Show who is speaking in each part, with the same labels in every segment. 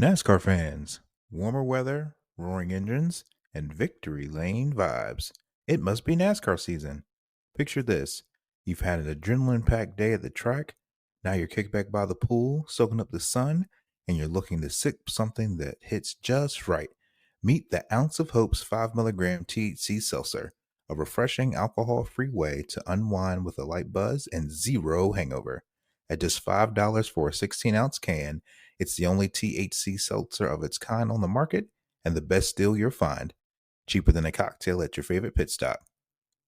Speaker 1: NASCAR fans, warmer weather, roaring engines, and victory lane vibes. It must be NASCAR season. Picture this: you've had an adrenaline packed day at the track, now you're kicked back by the pool, soaking up the sun, and you're looking to sip something that hits just right. Meet the Ounce of Hope's 5 milligram THC seltzer, a refreshing alcohol free way to unwind with a light buzz and zero hangover. At just $5 for a 16-ounce can, it's the only THC seltzer of its kind on the market and the best deal you'll find. Cheaper than a cocktail at your favorite pit stop.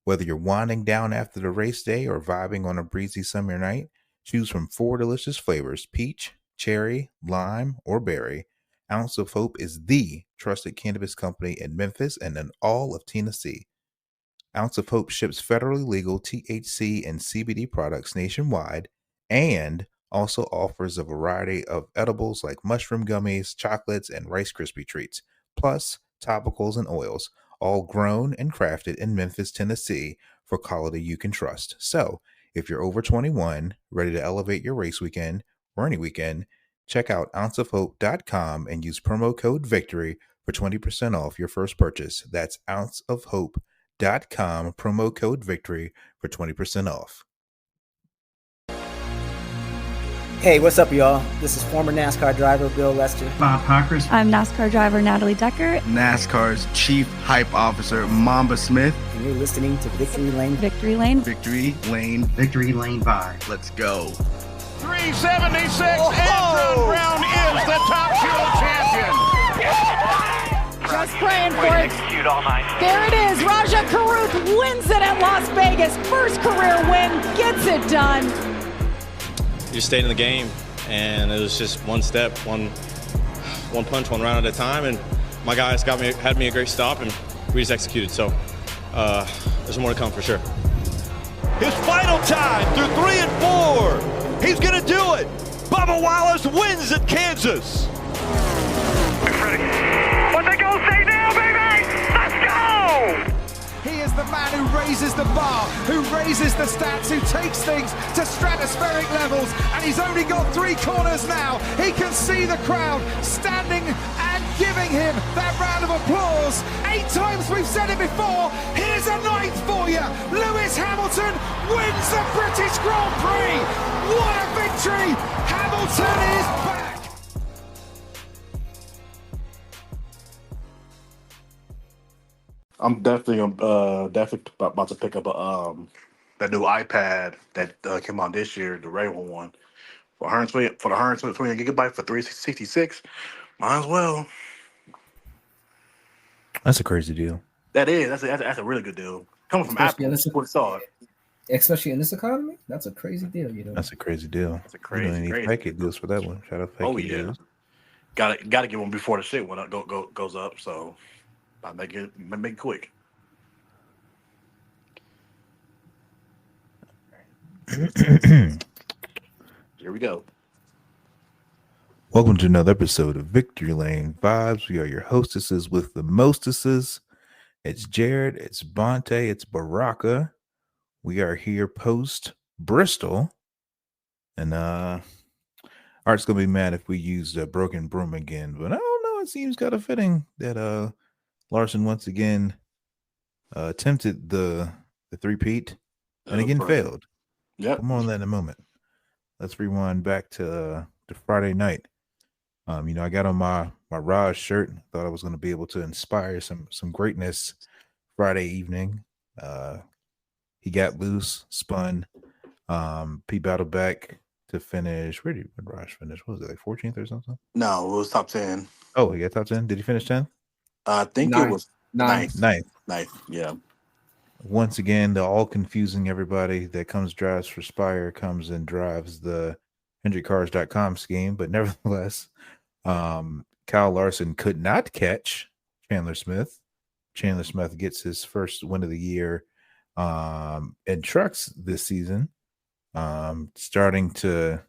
Speaker 1: Whether you're winding down after the race day or vibing on a breezy summer night, choose from 4 delicious flavors: peach, cherry, lime, or berry. Ounce of Hope is the trusted cannabis company in Memphis and in all of Tennessee. Ounce of Hope ships federally legal THC and CBD products nationwide and also offers a variety of edibles like mushroom gummies, chocolates, and Rice Krispie treats, plus topicals and oils, all grown and crafted in Memphis, Tennessee for quality you can trust. So, if you're over 21, ready to elevate your race weekend or any weekend, check out ounceofhope.com and use promo code VICTORY for 20% off your first purchase. That's ounceofhope.com, promo code VICTORY for 20% off.
Speaker 2: Hey, what's up, y'all? This is former NASCAR driver Bill Lester.
Speaker 3: Bob Hockers.
Speaker 4: I'm NASCAR driver Natalie Decker.
Speaker 5: NASCAR's Chief Hype Officer Mamba Smith.
Speaker 2: And you're listening to Victory Lane.
Speaker 4: Victory Lane.
Speaker 5: Victory Lane.
Speaker 3: Victory Lane Vibe.
Speaker 5: Let's go.
Speaker 6: 376, Antron Brown is the top fuel champion.
Speaker 7: Just praying for it. There it is. Raja Karuth wins it at Las Vegas. First career win, gets it done.
Speaker 8: You stayed in the game, and it was just one step, one punch, one round at a time, and my guys had me a great stop, and we just executed. So there's more to come for sure.
Speaker 6: His final time through 3 and 4. He's gonna do it. Bubba Wallace wins at Kansas.
Speaker 9: What they gonna say now, baby? Let's go!
Speaker 10: He is the man who raises the bar, who raises the stats, who takes things to stratospheric levels, and he's only got 3 corners now. He can see the crowd standing and giving him that round of applause. 8 times we've said it before. Here's a 9th for you. Lewis Hamilton wins the British Grand Prix. What a victory! Hamilton is back.
Speaker 11: I'm definitely about to pick up that new iPad that came out this year, the regular one, for 120 gigabyte for 366. Might as well.
Speaker 1: That's a crazy deal.
Speaker 11: That's a really good deal. Coming from Apple,
Speaker 2: Especially in this economy, that's a crazy deal.
Speaker 1: That's a crazy deal.
Speaker 11: That's a crazy
Speaker 1: packet deals for that one. Shout out packet deals.
Speaker 11: Got to get one before the shit when it goes up. So. I make it quick. Here we go.
Speaker 1: Welcome to another episode of Victory Lane Vibes. We are your hostesses with the mostesses. It's Jared, it's Bonte, it's Baraka. We are here post Bristol. And Art's gonna be mad if we use Broken Broom again, but I don't know. It seems kind of fitting that Larson once again attempted the three-peat and again failed.
Speaker 11: Yep.
Speaker 1: More on that in a moment. Let's rewind back to Friday night. I got on my Raj shirt. Thought I was going to be able to inspire some greatness Friday evening. He got loose, spun. He battled back to finish. Where did Raj finish? What was it, like 14th or something?
Speaker 11: No, it was top 10.
Speaker 1: Oh, he got top 10. Did he finish 10th?
Speaker 11: I think it was ninth. Yeah.
Speaker 1: Once again, the all confusing everybody that drives for Spire comes and drives the HendrickCars.com scheme, but nevertheless, Kyle Larson could not catch Chandler Smith. Chandler Smith gets his first win of the year in trucks this season, starting to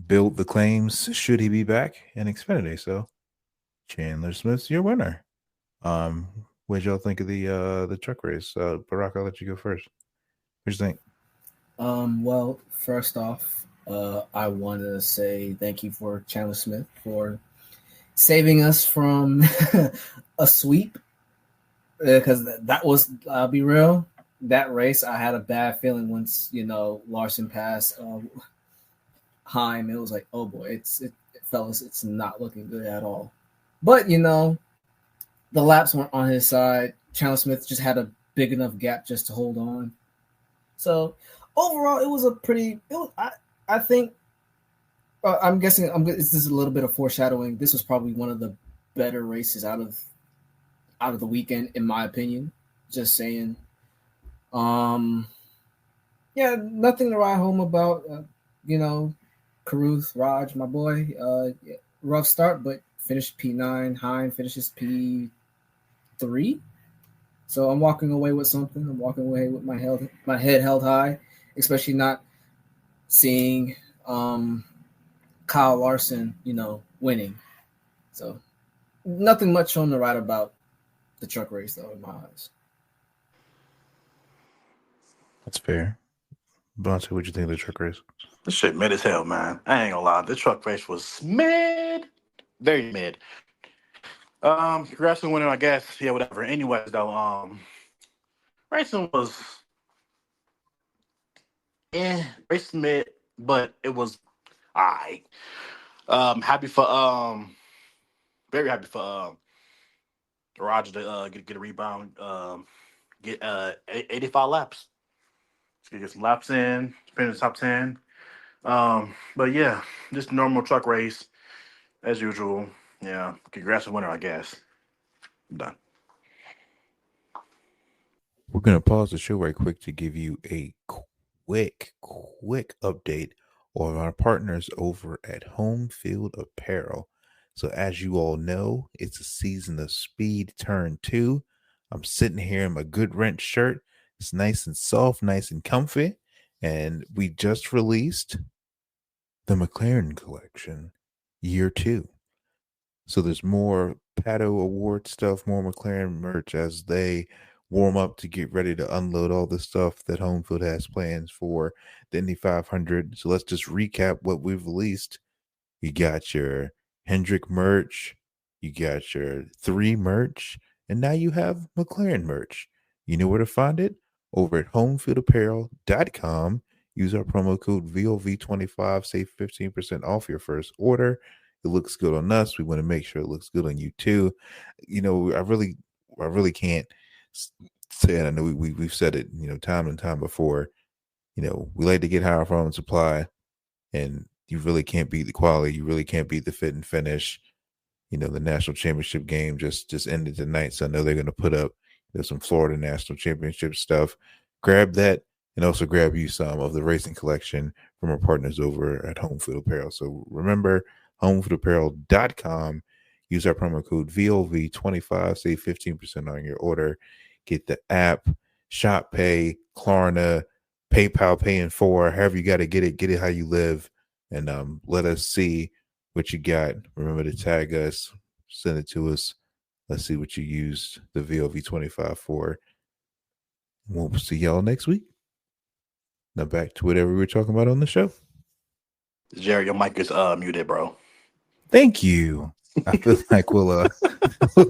Speaker 1: build the claims should he be back in Xfinity. So Chandler Smith's your winner. What did y'all think of the truck race? Barack, I'll let you go first. What do you think?
Speaker 2: Well, first off, I want to say thank you for Chandler Smith for saving us from a sweep, because that was, I'll be real, that race I had a bad feeling once Larson passed Heim. It was like, oh boy, fellas, it's not looking good at all. But the laps weren't on his side. Chandler Smith just had a big enough gap just to hold on. So overall, it was a pretty. I think. I'm guessing. This is a little bit of foreshadowing. This was probably one of the better races out of the weekend, in my opinion. Just saying. Yeah, nothing to write home about. Caruth, Raj, my boy. Rough start, but finished P9. Hein finishes P3. So I'm walking away with something. I'm walking away with my head held high, especially not seeing Kyle Larson, winning. So nothing much on the right about the truck race, though, in my eyes.
Speaker 1: That's fair. Bronte, what'd you think of the truck race?
Speaker 11: This shit mid as hell, man. I ain't gonna lie. This truck race was mid. Very mid. Congrats on winning, I guess. Yeah, whatever. Anyways, though, racing was race mid, but it was alright. Happy for very happy for Roger to get a rebound, get 85 laps. Get some laps in, finish the top 10. But yeah, just a normal truck race as usual. Yeah, congrats on winner, I guess. I'm done.
Speaker 1: We're going to pause the show right quick to give you a quick update on our partners over at Home Field Apparel. So as you all know, it's a season of speed turn 2. I'm sitting here in my good rent shirt. It's nice and soft, nice and comfy. And we just released the McLaren collection year 2. So there's more Pato Award stuff, more McLaren merch as they warm up to get ready to unload all the stuff that Homefield has plans for the Indy 500. So let's just recap what we've released. You got your Hendrick merch, you got your 3 merch, and now you have McLaren merch. You know where to find it? Over at homefieldapparel.com. Use our promo code VLV25, save 15% off your first order. It looks good on us. We want to make sure it looks good on you too. I really can't say it. I know we've said it, time and time before. We like to get higher from supply, and you really can't beat the quality. You really can't beat the fit and finish. The national championship game just ended tonight, so I know they're going to put up some Florida national championship stuff. Grab that, and also grab you some of the racing collection from our partners over at Home Field Apparel. So remember, homefieldapparel.com. Use our promo code VLV25, save 15% on your order. Get the app, Shop Pay, Klarna, PayPal, Pay in 4, however you got to get it how you live, and let us see what you got. Remember to tag us, send it to us. Let's see what you used the VLV25 for. We'll see y'all next week. Now back to whatever we were talking about on the show.
Speaker 11: Jerry, your mic is muted, bro.
Speaker 1: Thank you. I feel like we'll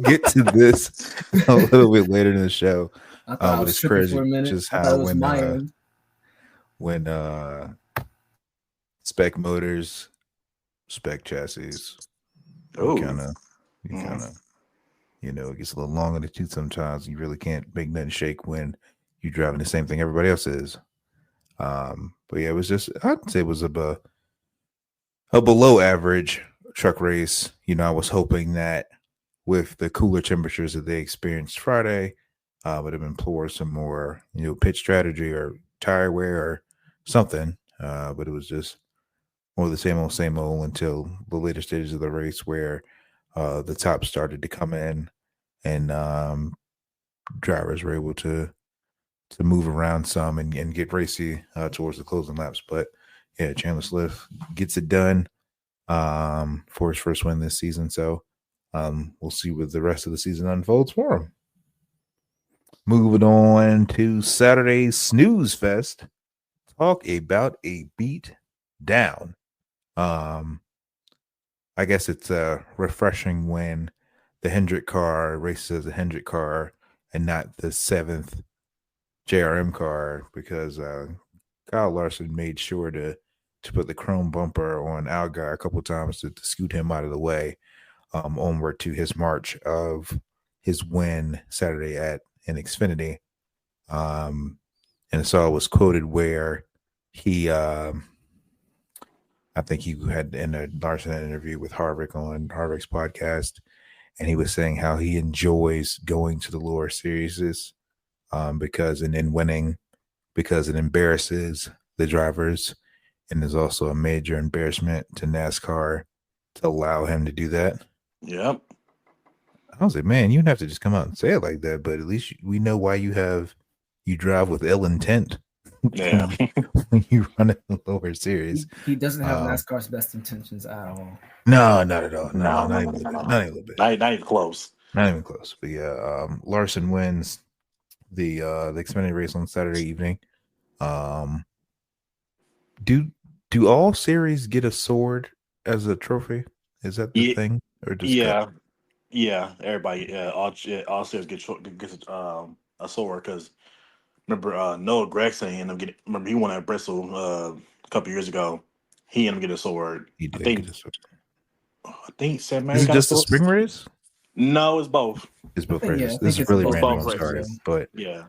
Speaker 1: get to this a little bit later in the show.
Speaker 2: But it's crazy
Speaker 1: just how when spec motors, spec chassis, you kind of it gets a little long in the tooth sometimes. You really can't make nothing shake when you're driving the same thing everybody else is. But yeah, it was just, I'd say it was a below average truck race. I was hoping that with the cooler temperatures that they experienced Friday, would have employed some more, pitch strategy or tire wear or something. But it was just more of the same old until the later stages of the race where the top started to come in and drivers were able to move around some and get racy towards the closing laps. But yeah, Chandler Smith gets it done for his first win this season. So we'll see what the rest of the season unfolds for him. Moving on to Saturday's Snooze Fest. Talk about a beat down. I guess it's refreshing when the Hendrick car races as a Hendrick car and not the 7th JRM car, because Kyle Larson made sure to put the chrome bumper on our guy a couple times to scoot him out of the way, onward to his march of his win Saturday in Xfinity. And so it was quoted where he, I think he had in a Larson interview with Harvick on Harvick's podcast, and he was saying how he enjoys going to the lower series, because and then winning, because it embarrasses the drivers, and is also a major embarrassment to NASCAR to allow him to do that.
Speaker 11: Yep.
Speaker 1: I was like, man, you don't have to just come out and say it like that, but at least we know why you drive with ill intent.
Speaker 11: Yeah.
Speaker 1: when you run in the lower series.
Speaker 2: He doesn't have NASCAR's best intentions at all.
Speaker 1: No, not at all.
Speaker 11: No,
Speaker 1: not even a little bit.
Speaker 11: Not even close.
Speaker 1: Not even close. But yeah, Larson wins the Xfinity race on Saturday evening. Do all series get a sword as a trophy? Is that the thing? Or just
Speaker 11: everybody, all series gets a sword, because remember Noah Gragson ended up getting. Remember he won at Bristol a couple years ago. He ended up getting a sword.
Speaker 1: He did get a sword.
Speaker 11: I think Sam.
Speaker 1: Is it just a spring race?
Speaker 11: No, it's both.
Speaker 1: It's both races. This is really random. I'm sorry, but
Speaker 11: yeah,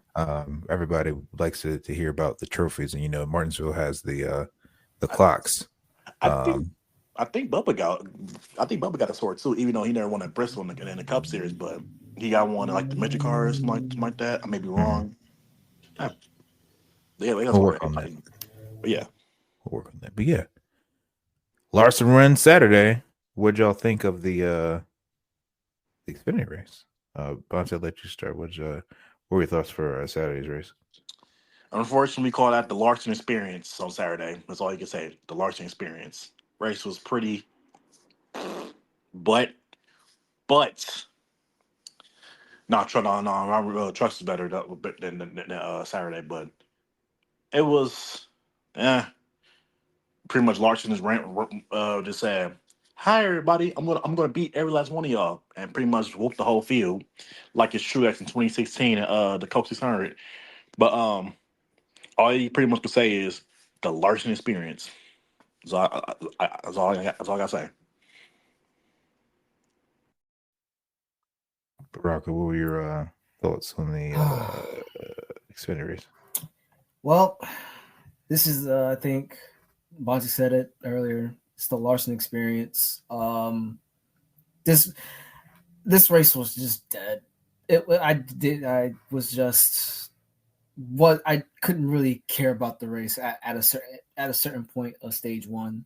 Speaker 1: everybody likes to hear about the trophies, and Martinsville has the clocks.
Speaker 11: I think Bubba got a sword too, even though he never won at Bristol in the Cup Series, but he got one in like the Midget cars, something like that. I may be wrong.
Speaker 1: We'll work on that.
Speaker 11: But yeah,
Speaker 1: we'll work on that. But yeah, Larson runs Saturday. What'd y'all think of the Xfinity race? Bonte, I'll let you start. What were your thoughts for Saturday's race?
Speaker 11: Unfortunately, we call that the Larson experience on Saturday. That's all you can say. The Larson experience. Race was pretty, but trucks is better than Saturday, but it was pretty much Larson is just saying, "Hi everybody, I'm gonna beat every last one of y'all," and pretty much whoop the whole field, like it's Truex in 2016 the Coke 600. But all you pretty much can say is the Larson experience. That's all I gotta say.
Speaker 1: Baraka, what were your thoughts on the Xfinity race?
Speaker 2: Well, this is I think Bonzi said it earlier. It's the Larson experience. This race was just dead. I couldn't really care about the race at a certain point of stage one.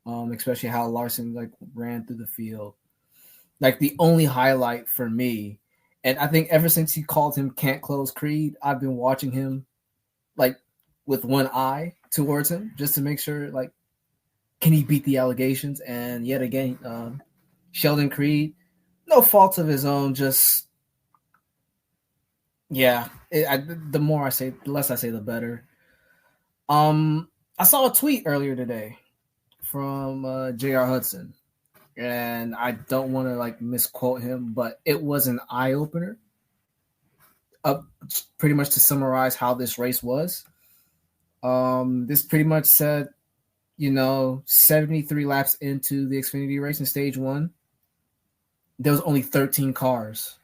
Speaker 2: Especially how Larson ran through the field. The only highlight for me, and I think ever since he called him Can't Close Creed, I've been watching him with one eye towards him just to make sure can he beat the allegations. And yet again, Sheldon Creed, no fault of his own, just the more I say, the less I say, the better. I saw a tweet earlier today from J.R. Hudson, and I don't want to misquote him, but it was an eye opener. Pretty much to summarize how this race was. This pretty much said, 73 laps into the Xfinity race in stage one, there was only 13 cars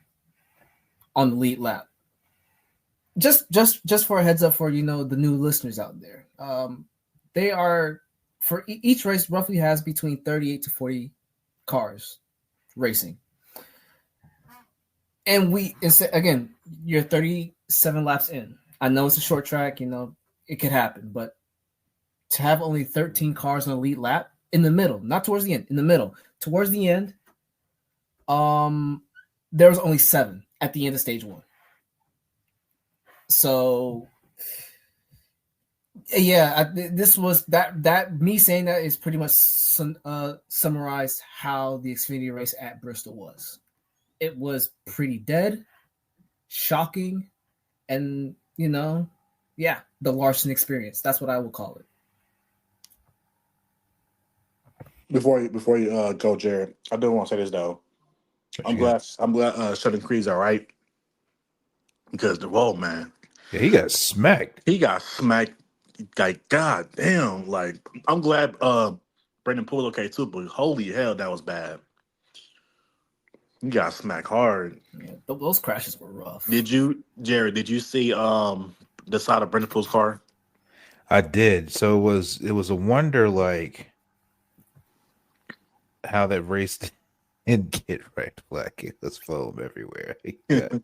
Speaker 2: on the lead lap. Just for a heads up for the new listeners out there, they are for each race roughly has between 38 to 40 cars racing, and again, you're 37 laps in. I know it's a short track, it could happen, but to have only 13 cars on the lead lap in the middle, not towards the end, in the middle, towards the end, there was only 7 at the end of stage one. So, this was that me saying that is pretty much summarized how the Xfinity race at Bristol was. It was pretty dead, shocking, and the Larson experience. That's what I will call it.
Speaker 11: Before you go, Jared, I do want to say this though. I'm glad Sheldon Creed's all right because the role, man.
Speaker 1: Yeah, he got smacked.
Speaker 11: He got smacked. Like, god damn. Like, I'm glad Brendan Poole okay too, but holy hell, that was bad. He got smacked hard.
Speaker 2: Yeah, those crashes were rough.
Speaker 11: Jared, did you see the side of Brendan Poole's car?
Speaker 1: I did. So it was a wonder, like, how that race didn't get red flag. It was foam everywhere. He got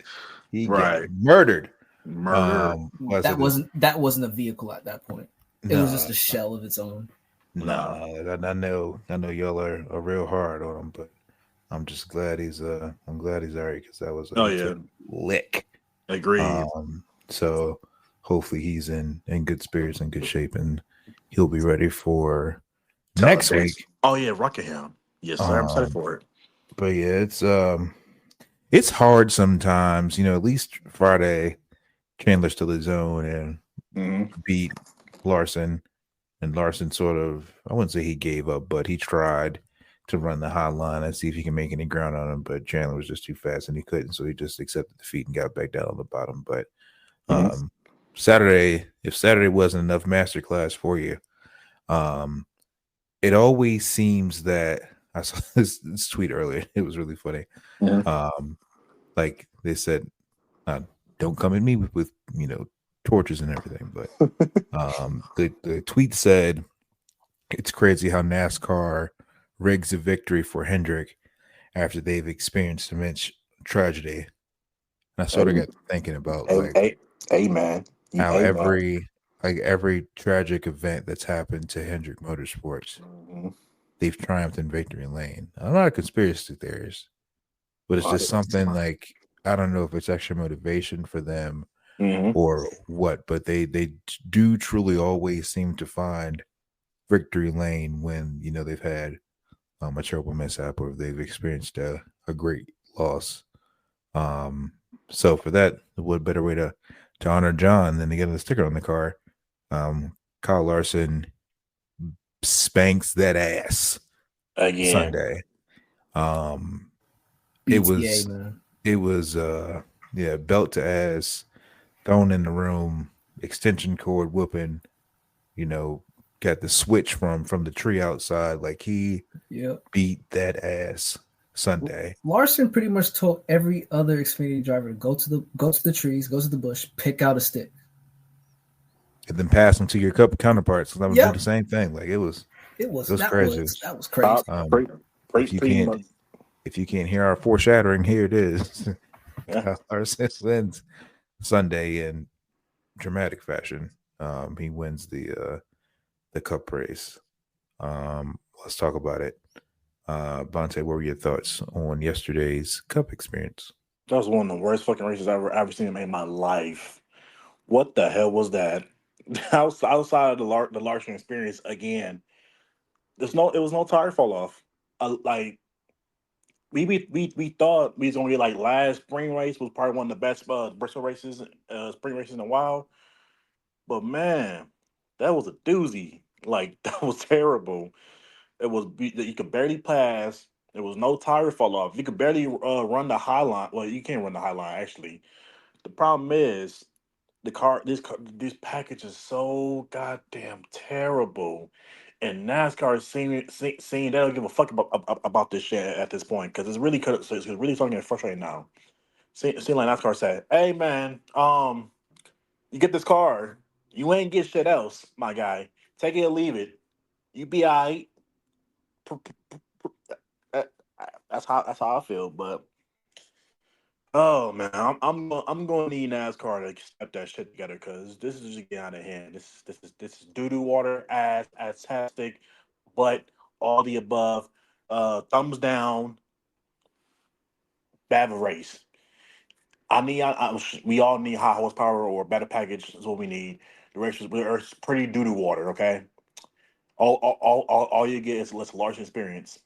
Speaker 11: Right.
Speaker 1: murdered.
Speaker 2: That wasn't a vehicle at that point. It was just a shell of its own.
Speaker 1: No, I know y'all are real hard on him, but I'm just glad he's all right because that was a lick.
Speaker 11: Agreed.
Speaker 1: So hopefully he's in good spirits and good shape, and he'll be ready for next week.
Speaker 11: Oh yeah, Rockingham. Yes, sir. I'm excited for it.
Speaker 1: But yeah, it's hard sometimes. You know, at least Friday, Chandler still his own and beat Larson. And Larson sort of, I wouldn't say he gave up, but he tried to run the hot line and see if he can make any ground on him. But Chandler was just too fast and he couldn't. So he just accepted defeat and got back down on the bottom. But Saturday, if Saturday wasn't enough masterclass for you, it always seems that I saw this tweet earlier. It was really funny. Like they said, don't come at me with torches and everything. But the tweet said, it's crazy how NASCAR rigs a victory for Hendrick after they've experienced immense tragedy. And I sort of got thinking about
Speaker 11: amen.
Speaker 1: How every tragic event that's happened to Hendrick Motorsports, they've triumphed in victory lane. I'm not a conspiracy theorist, but it's just something like, I don't know if it's extra motivation for them or what, but they do truly always seem to find victory lane when they've had a terrible mishap or they've experienced a great loss. So for that, what better way to honor John than to get a sticker on the car? Kyle Larson spanks that ass
Speaker 11: again
Speaker 1: Sunday. It was belt to ass, thrown in the room, extension cord whooping, got the switch from the tree outside. Like he beat that ass Sunday.
Speaker 2: Larson pretty much told every other Xfinity driver to go to the trees, go to the bush, pick out a stick,
Speaker 1: and then pass them to your counterparts. Because I was doing the same thing. Like it was crazy.
Speaker 2: That was crazy.
Speaker 1: If you can't hear our foreshadowing, here it is. Larson wins Sunday in dramatic fashion. He wins the Cup race. Let's talk about it. Bonte, what were your thoughts on yesterday's Cup experience?
Speaker 11: That was one of the worst fucking races I've ever seen in my life. What the hell was that? Outside of the Larson experience, again, it was no tire fall off. Like we thought we was gonna get like last spring race was probably one of the best Bristol races, spring races in a while. But man, that was a doozy. Like that was terrible. It was you could barely pass. There was no tire fall off. You could barely run the high line. Well, you can't run the high line actually. The problem is this package is so goddamn terrible, and NASCAR is seeing they don't give a fuck about this shit at this point because it's really starting to get frustrating now. Seeing like NASCAR said, "Hey man, you get this car, you ain't get shit else, my guy. Take it or leave it. You be alright." That's how I feel. But oh man, I'm going to need NASCAR to step that shit together because this is just getting out of hand. This is doo-doo water, ass, tastic, but all the above. Thumbs down. Bad race. We all need high horsepower or better package is what we need. The race is pretty doo-doo water. Okay. All you get is less large experience.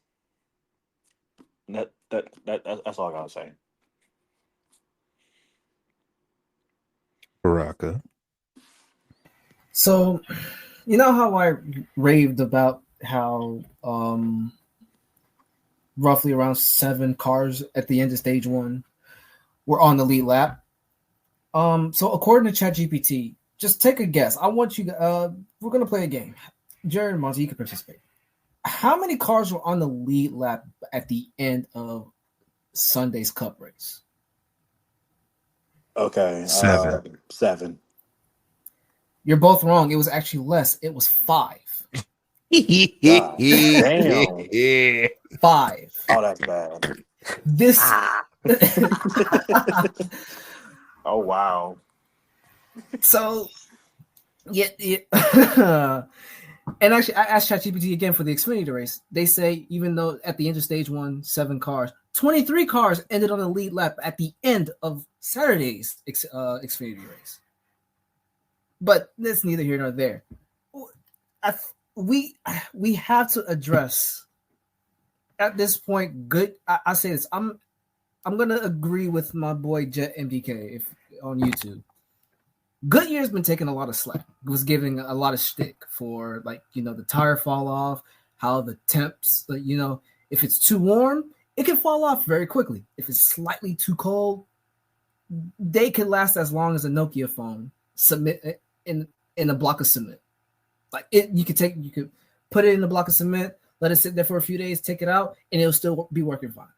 Speaker 11: That's all I gotta say.
Speaker 1: Baraka.
Speaker 2: So, you know how I raved about how roughly around 7 cars at the end of stage 1 were on the lead lap. So according to ChatGPT, just take a guess. I want you. We're gonna play a game. Jared and Monty, you can participate. How many cars were on the lead lap at the end of Sunday's Cup race?
Speaker 11: Okay,
Speaker 1: 7.
Speaker 11: 7.
Speaker 2: You're both wrong. It was actually less. It was 5.
Speaker 11: God damn.
Speaker 2: 5.
Speaker 11: Oh, that's bad.
Speaker 2: This.
Speaker 11: Oh wow.
Speaker 2: So, yeah. And actually, I asked ChatGPT again for the Xfinity race. They say even though at the end of stage 1, 7 cars, 23 cars ended on the lead lap at the end of Saturday's Xfinity race. But that's neither here nor there. We have to address at this point. Good. I say this. I'm gonna agree with my boy Jet MDK on YouTube. Goodyear's been taking a lot of slack. Was giving a lot of shtick for the tire fall off, how the temps, if it's too warm, it can fall off very quickly. If it's slightly too cold, they can last as long as a Nokia phone. Submit in a block of cement. You could put it in a block of cement, let it sit there for a few days, take it out, and it'll still be working fine.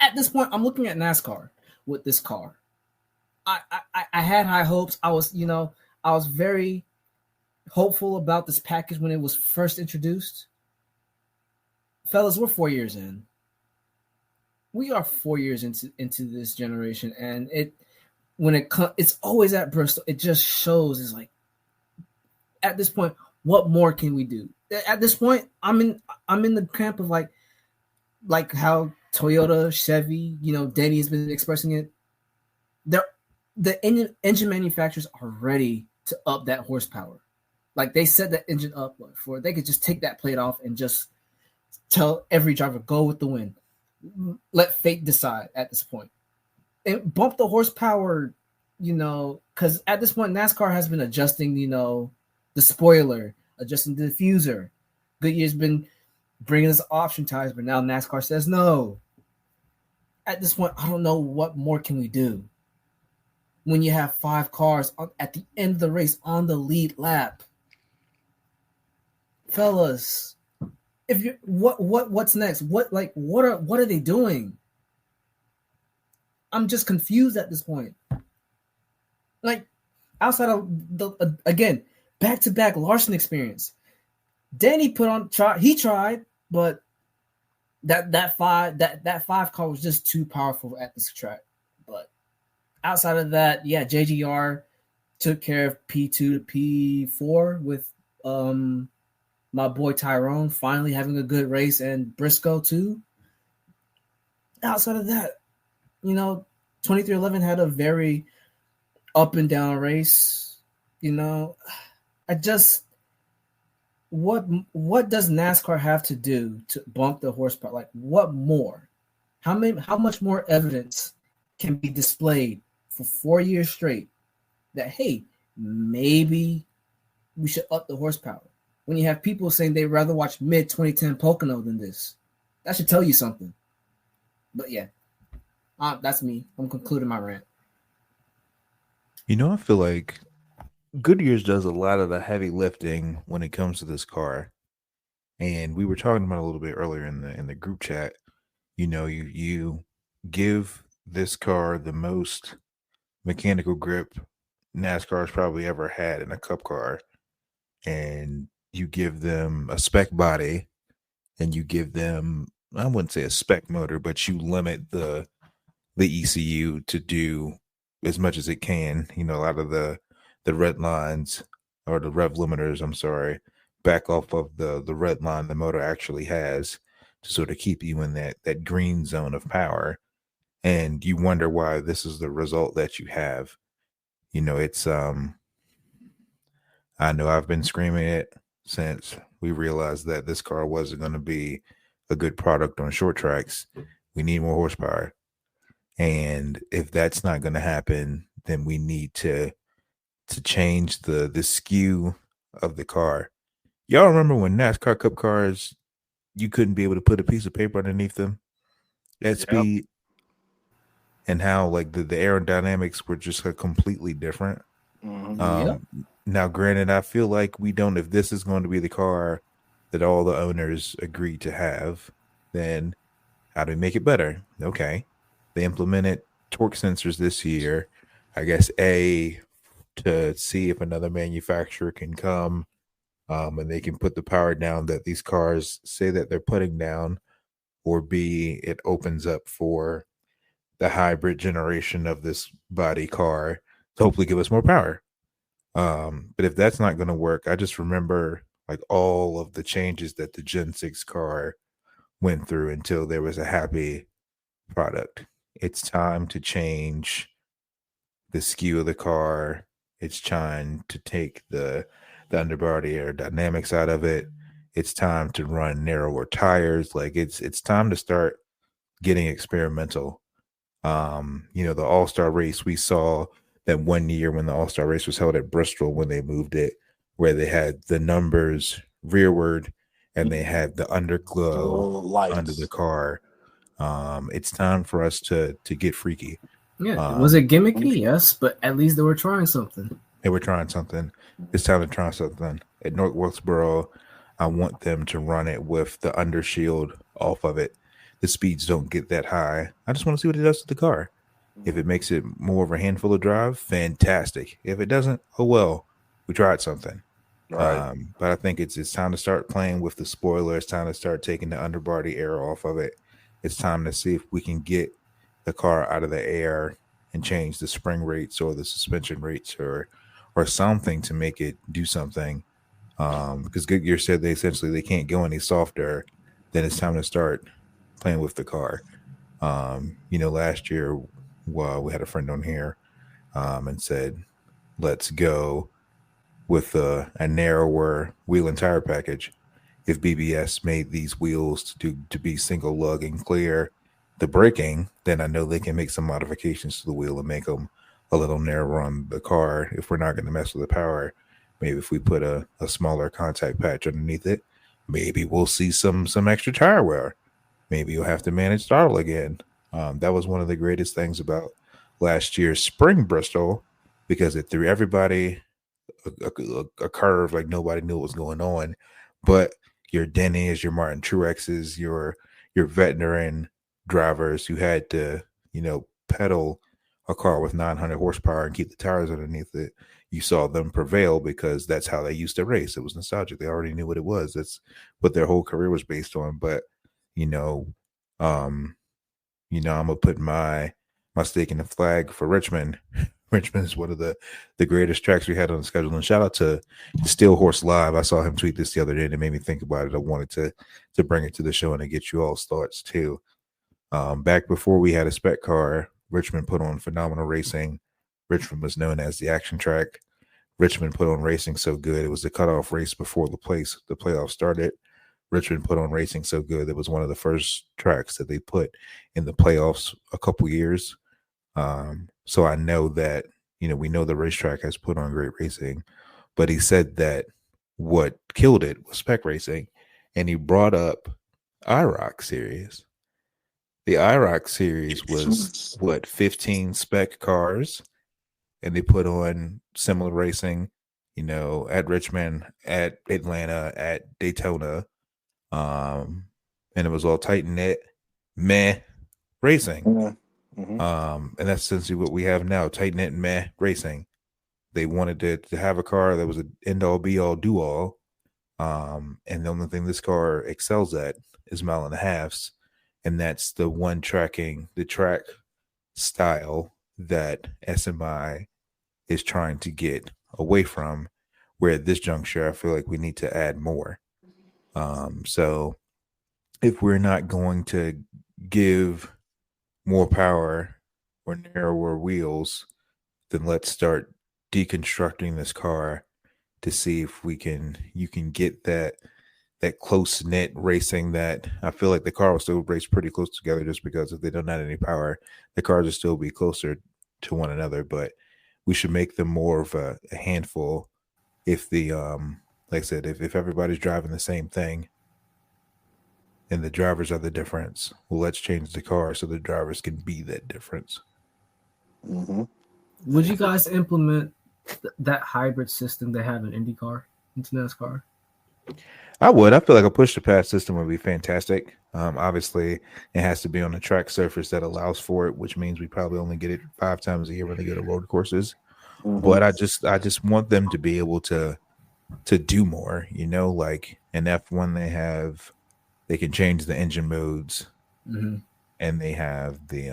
Speaker 2: At this point, I'm looking at NASCAR with this car. I had high hopes. I was very hopeful about this package when it was first introduced. Fellas, we're 4 years in. We are 4 years into this generation, and it's always at Bristol. It just shows it's like at this point, what more can we do? At this point, I'm in the camp of like how Toyota, Chevy, Denny has been expressing it. The engine manufacturers are ready to up that horsepower. Like they set that engine up for they could just take that plate off and just tell every driver go with the wind. Let fate decide at this point. And bump the horsepower, because at this point NASCAR has been adjusting, the spoiler, adjusting the diffuser. Goodyear's been bringing us option tires, but now NASCAR says no. At this point, I don't know what more can we do. When you have 5 cars at the end of the race on the lead lap, fellas, if you what's next? What are they doing? I'm just confused at this point. Like outside of again back-to-back Larson experience, Danny tried, but that 5 car was just too powerful at this track. But outside of that, yeah, JGR took care of P2 to P4 with my boy Tyrone finally having a good race, and Briscoe too. Outside of that, 2311 had a very up and down race. I just what does NASCAR have to do to bump the horsepower? Like what more? How much more evidence can be displayed for 4 years straight that hey, maybe we should up the horsepower? When you have people saying they'd rather watch mid 2010 Pocono than this, that should tell you something. But yeah, that's me. I'm concluding my rant.
Speaker 1: I feel like Goodyear's does a lot of the heavy lifting when it comes to this car, and we were talking about it a little bit earlier in the group chat. You give this car the most mechanical grip NASCAR's probably ever had in a Cup car, and you give them a spec body, and you give them, I wouldn't say a spec motor, but you limit the ECU to do as much as it can. A lot of the red lines or the rev limiters, I'm sorry, back off of the red line the motor actually has to sort of keep you in that green zone of power. And you wonder why this is the result that you have. It's I know I've been screaming it since we realized that this car wasn't going to be a good product on short tracks. We need more horsepower. And if that's not going to happen, then we need to change the skew of the car. Y'all remember when NASCAR Cup cars, you couldn't be able to put a piece of paper underneath them at speed, and how like the aerodynamics were just completely different. Now, granted, I feel like we don't. If this is going to be the car that all the owners agree to have, then how do we make it better? Okay, they implemented torque sensors this year. I guess to see if another manufacturer can come and they can put the power down that these cars say that they're putting down, or B, it opens up for the hybrid generation of this body car to hopefully give us more power. But if that's not going to work, I just remember like all of the changes that the Gen 6 car went through until there was a happy product. It's time to change the skew of the car. It's time to take the underbody aerodynamics out of it. It's time to run narrower tires. Like it's time to start getting experimental. The All-Star race, we saw that one year when the All-Star race was held at Bristol, when they moved it, where they had the numbers rearward and they had the underglow under the car. It's time for us to get freaky.
Speaker 2: Yeah, was it gimmicky? Yes, but at least they were trying something.
Speaker 1: They were trying something. It's time to try something. At North Wilkesboro, I want them to run it with the undershield off of it. The speeds don't get that high. I just want to see what it does to the car. If it makes it more of a handful of drive, fantastic. If it doesn't, oh well, we tried something.
Speaker 11: Right.
Speaker 1: But I think it's time to start playing with the spoiler. It's time to start taking the underbody air off of it. It's time to see if we can get the car out of the air and change the spring rates or the suspension rates or something to make it do something. Because Goodyear said they can't go any softer. Then it's time to start playing with the car. Last year, we had a friend on here and said, let's go with a narrower wheel and tire package. If BBS made these wheels to be single lug and clear the braking, then I know they can make some modifications to the wheel and make them a little narrower on the car. If we're not going to mess with the power, maybe if we put a smaller contact patch underneath it, maybe we'll see some extra tire wear. Maybe you'll have to manage throttle again. That was one of the greatest things about last year's spring Bristol, because it threw everybody a curve like nobody knew what was going on. But your Denny's, your Martin Truex's, your veteran drivers who had to, pedal a car with 900 horsepower and keep the tires underneath it, you saw them prevail because that's how they used to race. It was nostalgic. They already knew what it was. That's what their whole career was based on. But I'm gonna put my stake in the flag for Richmond. Richmond is one of the greatest tracks we had on the schedule. And shout out to Steel Horse Live. I saw him tweet this the other day and it made me think about it. I wanted to bring it to the show and to get you all's thoughts too. Back before we had a spec car, Richmond put on phenomenal racing. Richmond was known as the action track. Richmond put on racing so good. It was the cutoff race before the playoffs started. Richmond put on racing so good. It was one of the first tracks that they put in the playoffs a couple years. So I know that, we know the racetrack has put on great racing, but he said that what killed it was spec racing. And he brought up IROC series. The IROC series was 15 spec cars, and they put on similar racing, at Richmond, at Atlanta, at Daytona. And it was all tight knit, meh racing.
Speaker 11: Mm-hmm.
Speaker 1: And that's essentially what we have now, tight knit, meh racing. They wanted to have a car that was an end all be all do all. And the only thing this car excels at is mile and a halves. And that's the track style that SMI is trying to get away from, where at this juncture, I feel like we need to add more. So if we're not going to give more power or narrower wheels, then let's start deconstructing this car to see if you can get that close knit racing that I feel like the car will still race pretty close together, just because if they don't have any power, the cars will still be closer to one another. But we should make them more of a handful if the Like I said, if everybody's driving the same thing and the drivers are the difference, well, let's change the car so the drivers can be that difference.
Speaker 11: Mm-hmm.
Speaker 2: Would you guys implement that hybrid system they have in IndyCar into NASCAR?
Speaker 1: I would. I feel like a push to pass system would be fantastic. Obviously, it has to be on a track surface that allows for it, which means we probably only get it 5 times a year when they go to road courses.
Speaker 11: Mm-hmm.
Speaker 1: But I just want them to be able to do more. Like in F1, they can change the engine modes, and they have the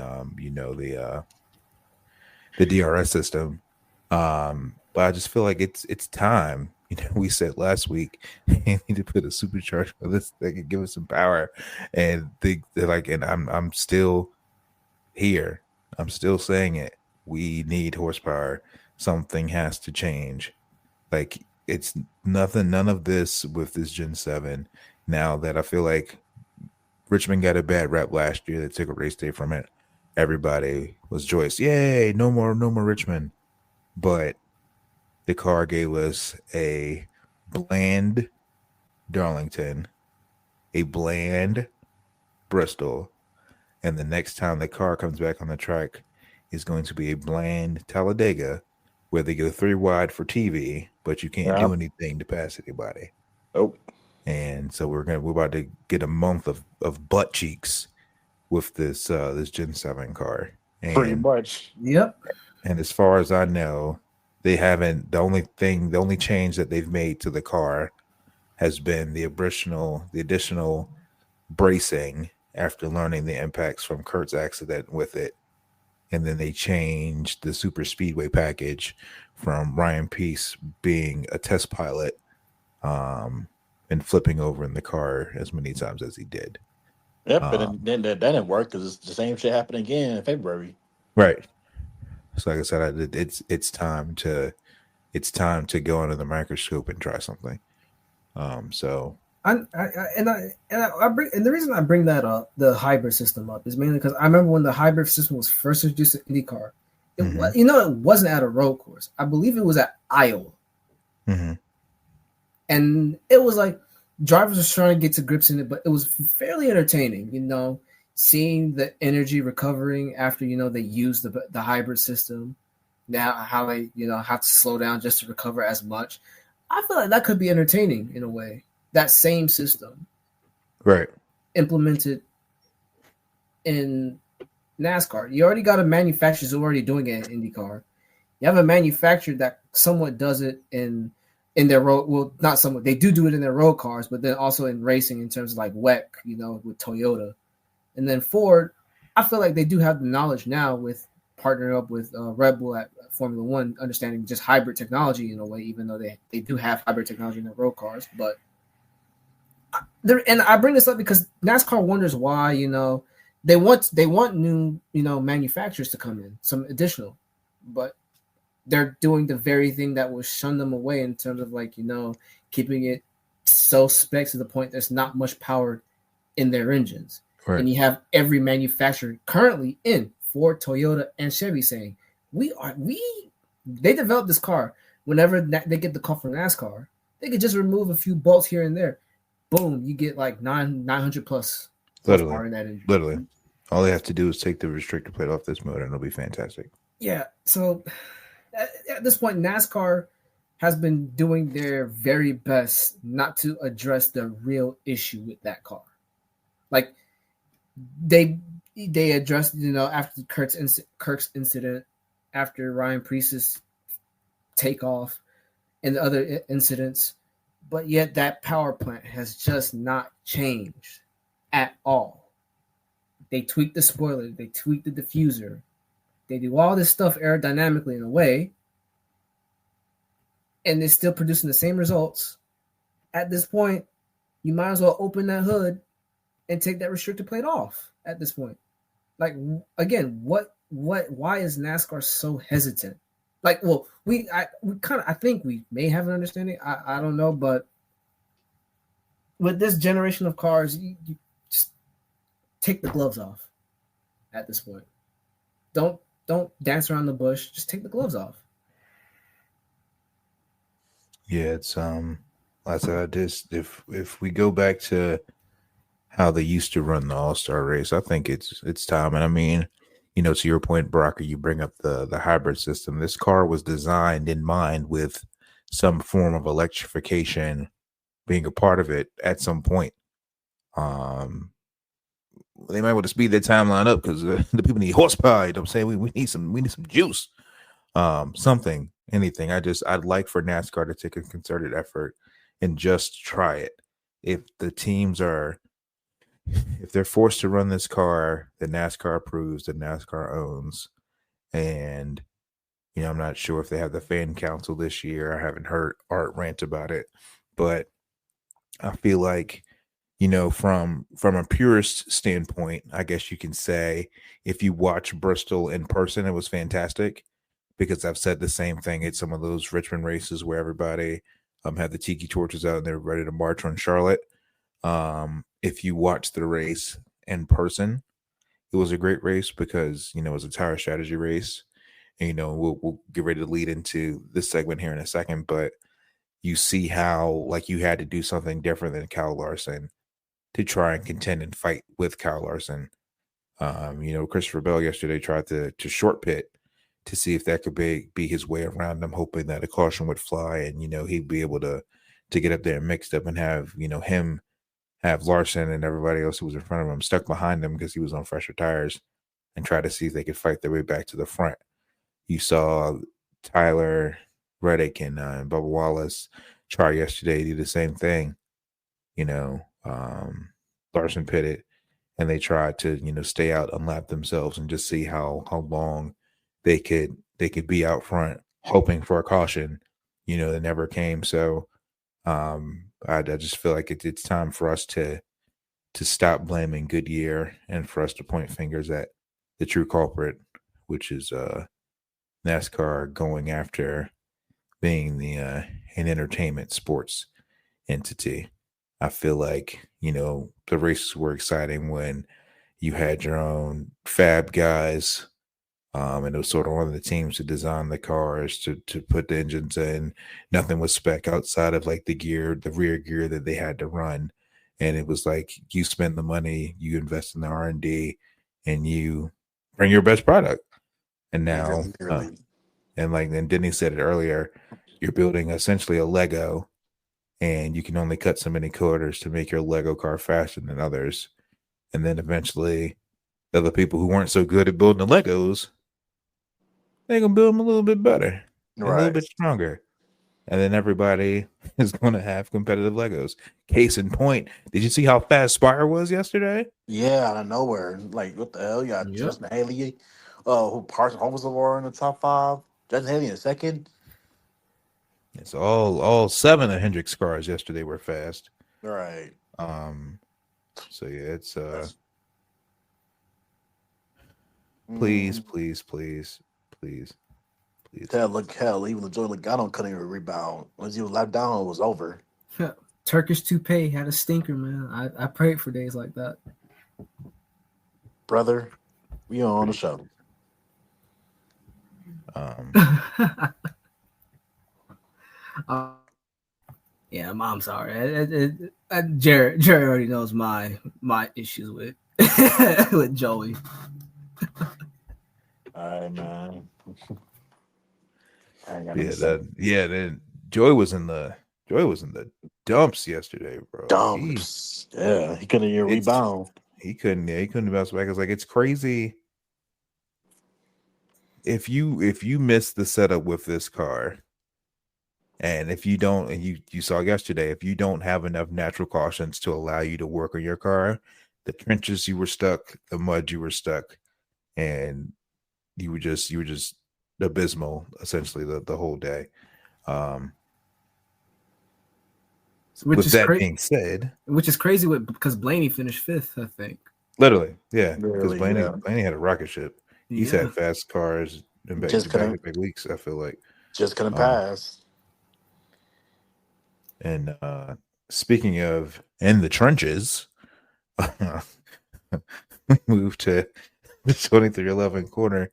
Speaker 1: the DRS system. But I just feel like it's time. We said last week they need to put a supercharger on this that can give us some power, and they're like, and I'm still here. I'm still saying it. We need horsepower. Something has to change. Like it's nothing, none of this with this Gen 7. Now that I feel like Richmond got a bad rep last year, they took a race day from it. Everybody was joyous. Yay, no more Richmond. But the car gave us a bland Darlington, a bland Bristol, and the next time the car comes back on the track is going to be a bland Talladega, where they go 3 wide for TV, but you can't do anything to pass anybody.
Speaker 11: Nope.
Speaker 1: And so we're about to get a month of butt cheeks with this Gen 7 car. And,
Speaker 11: pretty much.
Speaker 2: Yep.
Speaker 1: And as far as I know, they haven't. The only change that they've made to the car has been the additional bracing after learning the impacts from Kurt's accident with it. And then they changed the super speedway package from Ryan Peace being a test pilot and flipping over in the car as many times as he did.
Speaker 11: Yep, but then that didn't work because the same shit happened again in February.
Speaker 1: Right. So like I said, it's time to go under the microscope and try something. So
Speaker 2: the reason I bring that up, the hybrid system up, is mainly because I remember when the hybrid system was first introduced in IndyCar. It wasn't at a road course. I believe it was at Iowa, and it was like drivers were trying to get to grips in it, but it was fairly entertaining. Seeing the energy recovering after they use the hybrid system. Now how they have to slow down just to recover as much. I feel like that could be entertaining in a way. That same system,
Speaker 1: right,
Speaker 2: implemented in NASCAR. You already got a manufacturer who's already doing it in IndyCar. You have a manufacturer that somewhat does it in their road. Well, not somewhat. They do it in their road cars, but then also in racing in terms of like WEC, with Toyota, and then Ford. I feel like they do have the knowledge now with partnering up with Red Bull at Formula One, understanding just hybrid technology in a way, even though they do have hybrid technology in their road cars. But and I bring this up because NASCAR wonders why, they want new, manufacturers to come in, some additional, but they're doing the very thing that will shun them away in terms of keeping it so spec to the point there's not much power in their engines. Right. And you have every manufacturer currently in Ford, Toyota, and Chevy saying, they developed this car. Whenever they get the call from NASCAR, they could just remove a few bolts here and there. Boom, you get like 900 plus horsepower in that engine.
Speaker 1: Literally. All they have to do is take the restrictor plate off this motor and it'll be fantastic.
Speaker 2: Yeah. So at this point, NASCAR has been doing their very best not to address the real issue with that car. Like they addressed, after Kirk's incident, after Ryan Priest's takeoff and the other incidents, but yet that power plant has just not changed at all. They tweaked the spoiler, they tweaked the diffuser, they do all this stuff aerodynamically in a way, and they're still producing the same results. At this point, you might as well open that hood and take that restrictor plate off at this point. Like, again, why is NASCAR so hesitant? Like, well, I think we may have an understanding. I don't know, but with this generation of cars, you just take the gloves off at this point. Don't dance around the bush. Just take the gloves off.
Speaker 1: Yeah, it's I said, I just if we go back to how they used to run the All-Star race, I think it's time. And I mean, to your point, Brock, you bring up the hybrid system. This car was designed in mind with some form of electrification being a part of it at some point. They might want to speed their timeline up because the people need horsepower. You know what I'm saying? We need some juice. Something, anything. I'd like for NASCAR to take a concerted effort and just try it. If they're forced to run this car that NASCAR approves, that NASCAR owns, and I'm not sure if they have the fan council this year. I haven't heard Art rant about it, but I feel like from a purist standpoint, I guess you can say if you watch Bristol in person, it was fantastic. Because I've said the same thing at some of those Richmond races where everybody had the tiki torches out and they're ready to march on Charlotte. If you watch the race in person, it was a great race because it was a tire strategy race. And, we'll get ready to lead into this segment here in a second, but you see how like you had to do something different than Kyle Larson to try and contend and fight with Kyle Larson. Christopher Bell yesterday tried to short pit to see if that could be his way around them, hoping that a caution would fly and, he'd be able to get up there and mixed up and have, him have Larson and everybody else who was in front of him stuck behind him because he was on fresher tires and try to see if they could fight their way back to the front. You saw Tyler Reddick and Bubba Wallace try yesterday do the same thing. Larson pitted and they tried to, stay out, unlap themselves and just see how long they could be out front, hoping for a caution, that never came. So I just feel like it's time for us to stop blaming Goodyear and for us to point fingers at the true culprit, which is NASCAR going after being an entertainment sports entity. I feel like, the races were exciting when you had your own fab guys. And it was sort of one of the teams to design the cars, to put the engines in. Nothing was spec outside of like the rear gear that they had to run. And it was like you spend the money, you invest in the R&D, and you bring your best product. And now, and Denny said it earlier, you're building essentially a Lego, and you can only cut so many quarters to make your Lego car faster than others. And then eventually, the other people who weren't so good at building the Legos, they're going to build them a little bit better, a little bit stronger. And then everybody is going to have competitive Legos. Case in point, did you see how fast Spire was yesterday?
Speaker 11: Yeah, out of nowhere. Like, what the hell? You got Justin Haley, who Parsons Holmes were in the top 5. Justin Haley in second.
Speaker 1: It's all 7 of Hendrick's cars yesterday were fast.
Speaker 11: Right.
Speaker 1: So yeah, it's please.
Speaker 11: Hell, even LaJoy Logano couldn't even rebound. Once he was lap down, it was over.
Speaker 2: Turkish toupee had a stinker, man. I prayed for days like that.
Speaker 11: Brother, we are on the show.
Speaker 2: Yeah, I'm sorry. Jared already knows my issues with with Joey.
Speaker 11: All right, man.
Speaker 1: Then Joey was in the dumps yesterday, bro.
Speaker 11: Dumps. He couldn't even rebound.
Speaker 1: He couldn't bounce back. It's like it's crazy. If you miss the setup with this car, and if you don't, and you saw yesterday, if you don't have enough natural cautions to allow you to work on your car, the trenches you were stuck, the mud you were stuck, and you were just abysmal essentially the whole day. With that being said,
Speaker 2: which is crazy because Blaney finished 5th, I think.
Speaker 1: Literally, yeah, because Blaney had a rocket ship. He's had fast cars in back weeks. I feel like
Speaker 11: just couldn't pass.
Speaker 1: And speaking of in the trenches, we moved to the 2311 corner.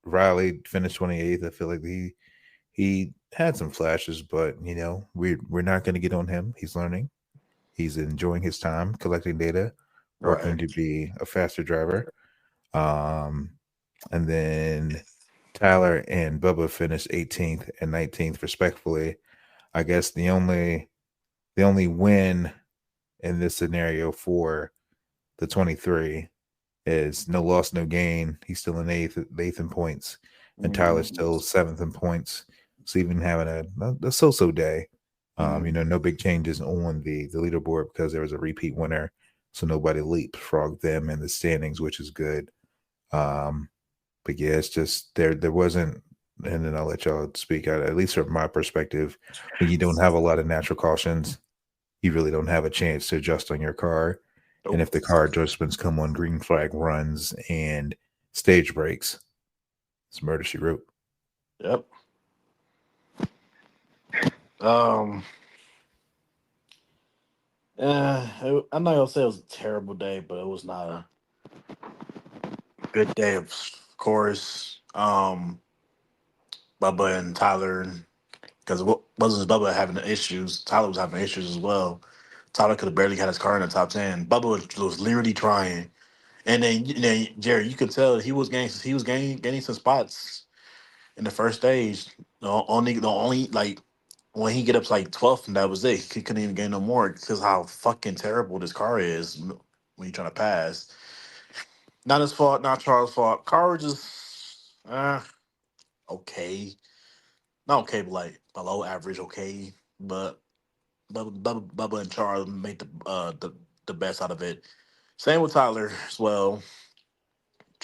Speaker 1: Riley finished 28th. I feel like he had some flashes, but we're not going to get on him. He's learning. He's enjoying his time collecting data, working to be a faster driver. And then Tyler and Bubba finished 18th and 19th respectively. I guess the only win in this scenario for the 23 is no loss, no gain. He's still in eighth in points, and Tyler's still 7th in points. So even having a so-so day, no big changes on the leaderboard because there was a repeat winner, so nobody leapfrogged them in the standings, which is good. But yeah, it's just there wasn't, and then I'll let y'all speak out. At least from my perspective, when you don't have a lot of natural cautions, you really don't have a chance to adjust on your car. And if the car adjustments come on green flag runs and stage breaks, it's murder she wrote.
Speaker 11: Yep. I'm not gonna say it was a terrible day, but it was not a good day, of course. Bubba and Tyler, because it wasn't Bubba having the issues, Tyler was having issues as well. Tyler could have barely had his car in the top 10. Bubba was literally trying, and then Jerry, you could tell he was gaining some spots in the first stage. The only like when he get up to like 12th, and that was it. He couldn't even gain no more because how fucking terrible this car is when you're trying to pass. Not his fault, not Charles' fault. Car was just okay. Not okay, but like below average okay. But Bubba and Charles made the best out of it. Same with Tyler as well.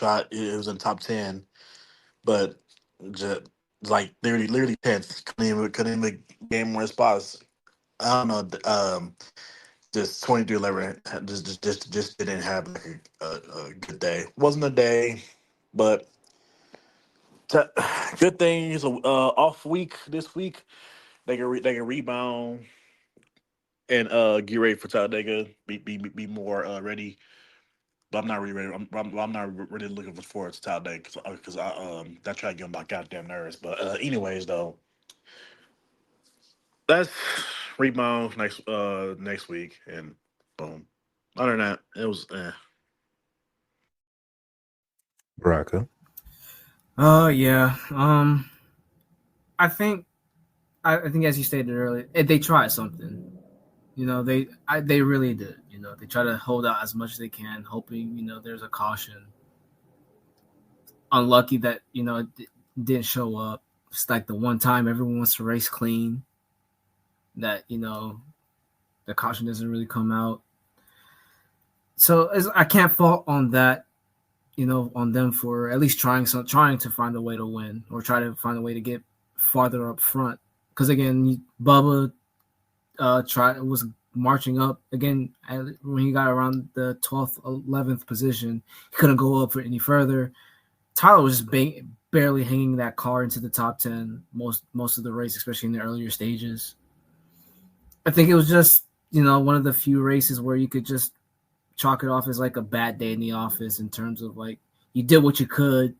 Speaker 11: It was in top 10, but just like literally 10th. Couldn't even gain more spots. I don't know. Just 23-11 just didn't have like a good day. Wasn't a day, but good thing is a off week this week. They can rebound and get ready for Talladega. Be more ready. But I'm not really ready. I'm not really looking forward to Talladega because that try to get on my goddamn nerves. But anyways though, that's rebound next week and boom. Other than that, it was
Speaker 1: Baraka.
Speaker 2: Yeah. I think as you stated earlier, they tried something. They really did. They try to hold out as much as they can, hoping there's a caution. Unlucky that it didn't show up. It's like the one time everyone wants to race clean that the caution doesn't really come out. So I can't fault on that. On them for at least trying to find a way to win or try to find a way to get farther up front. Because again, Bubba was marching up again when he got around the 12th, 11th position. He couldn't go up any further. Tyler was just barely hanging that car into the top 10 most of the race, especially in the earlier stages. I think it was just one of the few races where you could just chalk it off as like a bad day in the office in terms of like you did what you could,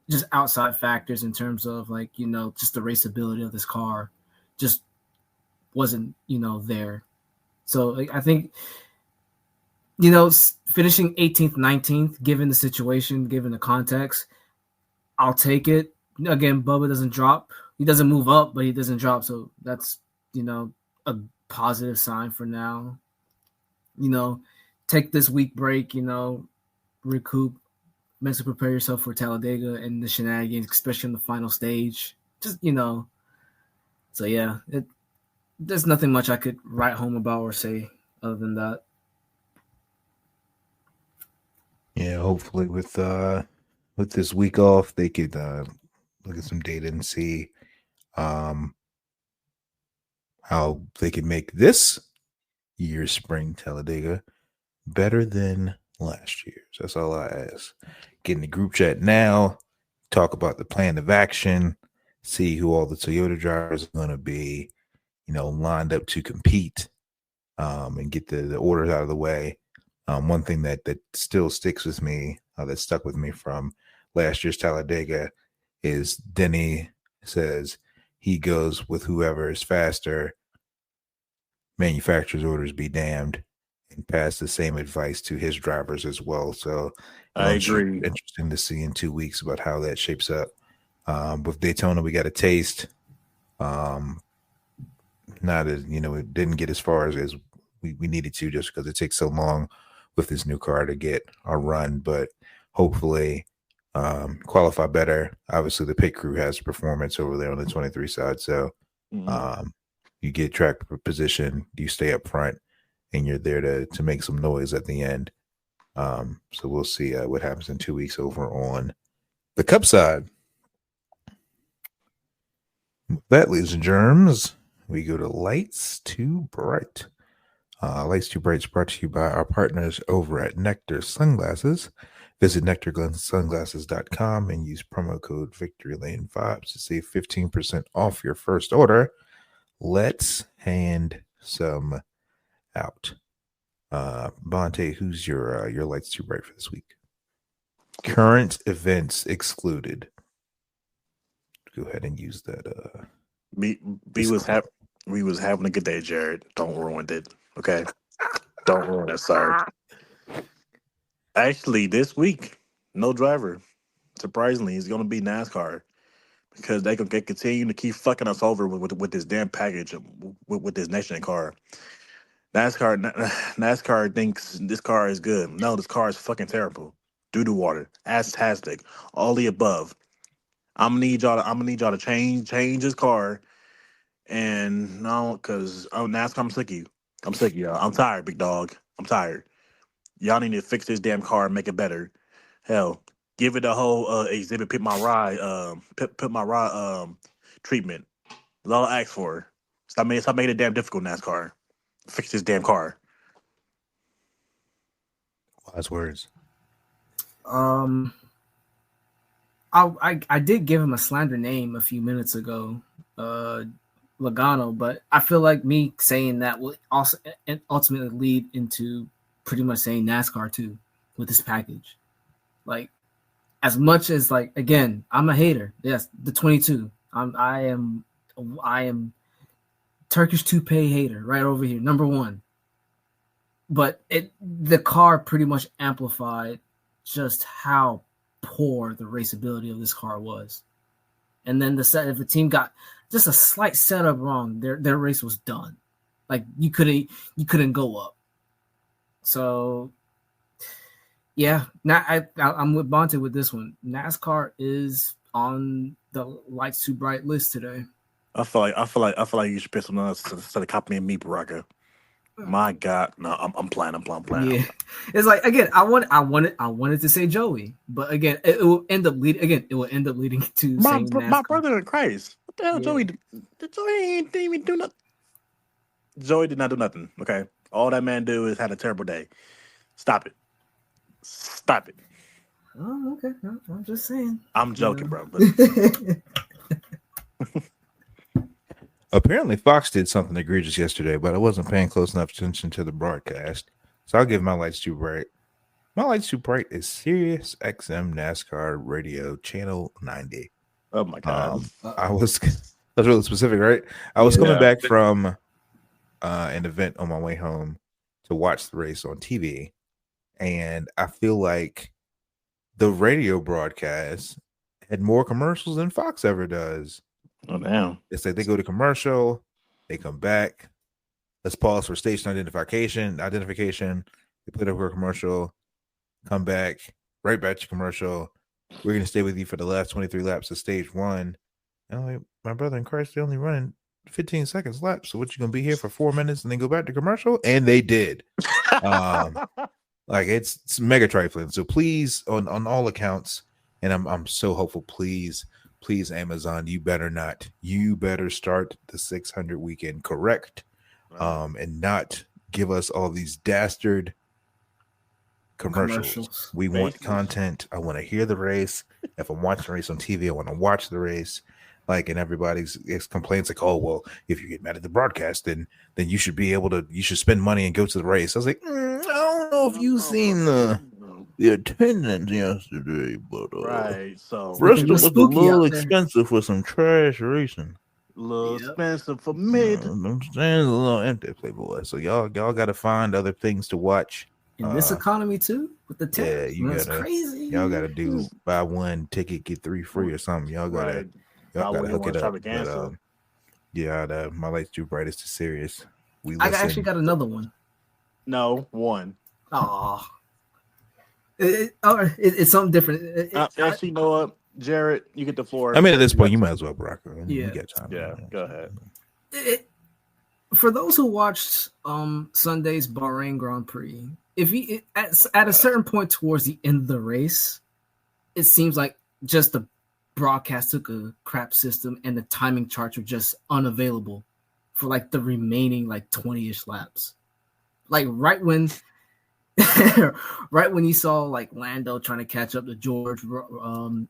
Speaker 2: just outside factors in terms of like just the raceability of this car just wasn't there. So like, I think finishing 18th, 19th, given the situation, given the context, I'll take it. Again, Bubba doesn't drop. He doesn't move up, but he doesn't drop. So that's a positive sign for now. Take this week break, recoup, mentally prepare yourself for Talladega and the shenanigans, especially in the final stage. Just, so yeah, there's nothing much I could write home about or say other than that.
Speaker 1: Yeah, hopefully with this week off, they could look at some data and see how they can make this year's spring Talladega better than last year's. That's all I ask. Get in the group chat now, talk about the plan of action, see who all the Toyota drivers are going to be, lined up to compete, and get the orders out of the way. One thing that still sticks with me, that stuck with me from last year's Talladega, is Denny says he goes with whoever is faster. Manufacturer's orders be damned, and pass the same advice to his drivers as well. So
Speaker 11: I agree.
Speaker 1: Interesting to see in 2 weeks about how that shapes up. With Daytona, we got a taste. Not as it didn't get as far as we needed to, just because it takes so long with this new car to get a run, but hopefully qualify better. Obviously, the pit crew has performance over there on the 23 side, so you get track position, you stay up front, and you're there to make some noise at the end. So we'll see what happens in 2 weeks over on the Cup side. With that, ladies and germs, we go to Lights Too Bright. Lights Too Bright is brought to you by our partners over at Nectar Sunglasses. Visit nectarsunglasses.com and use promo code VictoryLaneVibes to save 15% off your first order. Let's hand some out. Bonte, who's your Lights Too Bright for this week? Current events excluded. Go ahead and use that.
Speaker 11: We was having a good day, Jared. Don't ruin it, okay? Don't ruin it, sir. Actually, this week, no driver. Surprisingly, it's going to be NASCAR because they continue to keep fucking us over with this damn package with this nation car. NASCAR thinks this car is good. No, this car is fucking terrible. Doo-doo water, ass-tastic, all the above. I'm gonna need y'all to change this car, and no, cause NASCAR, I'm sick of you. I'm sick of y'all. I'm tired, big dog. I'm tired. Y'all need to fix this damn car and make it better. Hell, give it a whole exhibit. Put my ride treatment. That's all I ask for. Stop making it damn difficult, NASCAR. Fix this damn car.
Speaker 1: Wise words.
Speaker 2: I did give him a slander name a few minutes ago, Logano, but I feel like me saying that will also ultimately lead into pretty much saying NASCAR too with this package. Like, as much as, like, again, I'm a hater. Yes, the 22. I am Turkish toupee hater right over here, number one. But the car pretty much amplified just how poor the raceability of this car was. And then if the team got just a slight setup wrong, their race was done. Like, you couldn't go up. So yeah, now I'm with Bonte with this one. NASCAR is on the Lights Too Bright list today.
Speaker 11: I feel like you should pick something else instead of copying me, Baraka. My God, no, I'm playing.
Speaker 2: Yeah, it's like, again, I wanted to say Joey, but again, it will end up leading to
Speaker 11: my
Speaker 2: saying NASCAR.
Speaker 11: My brother in Christ. What the hell,
Speaker 2: Yeah.
Speaker 11: Joey didn't even do nothing. Joey did not do nothing. Okay, all that man do is had a terrible day. Stop it.
Speaker 2: Oh, okay. I'm just saying.
Speaker 11: I'm joking, bro. But...
Speaker 1: Apparently, Fox did something egregious yesterday, but I wasn't paying close enough attention to the broadcast. So I'll give my Lights Too Bright. My Lights Too Bright is Sirius XM NASCAR Radio Channel 90.
Speaker 11: Oh my God!
Speaker 1: That's really specific, right? I was coming back from an event on my way home to watch the race on TV, and I feel like the radio broadcast had more commercials than Fox ever does.
Speaker 11: Oh, damn.
Speaker 1: It's like they go to commercial, they come back. Let's pause for station identification. They put up a commercial, come back, right back to commercial. We're going to stay with you for the last 23 laps of stage one. And I'm like, my brother in Christ, they're only running 15 seconds lap. So what, you going to be here for 4 minutes and then go back to commercial? And they did. Like, it's mega trifling. So please, on all accounts, and I'm so hopeful, please, Amazon, you better start the 600 weekend correct, and not give us all these dastard commercials. We want content. I want to hear the race. If I'm watching the race on TV, I want to watch the race. Like, and everybody's complaints like, oh, well, if you get mad at the broadcast, then you should spend money and go to the race. I was like, I don't know if you've seen the attendance yesterday, but
Speaker 11: right. So
Speaker 1: rest of it was a little expensive for some trash racing.
Speaker 11: little expensive for mid.
Speaker 1: I'm saying a little empty, Playboy. So y'all got to find other things to watch
Speaker 2: in this economy too with the tariffs.
Speaker 1: Yeah,
Speaker 2: That's crazy.
Speaker 1: Y'all got to do buy one ticket get 3 free or something. Y'all got to hook it up. But my light's too bright. It's too serious.
Speaker 2: I actually got another one.
Speaker 11: No, one.
Speaker 2: Oh, it's something different.
Speaker 11: Actually, you know what, Jared, you get the floor.
Speaker 1: I mean, at this point, you might as well, Brock.
Speaker 2: Yeah,
Speaker 1: you got time.
Speaker 11: Yeah, go ahead.
Speaker 2: For those who watched Sunday's Bahrain Grand Prix, at a certain point towards the end of the race, it seems like just the broadcast took a crap system and the timing charts were just unavailable for like the remaining like 20-ish laps. Like right when you saw like Lando trying to catch up to George,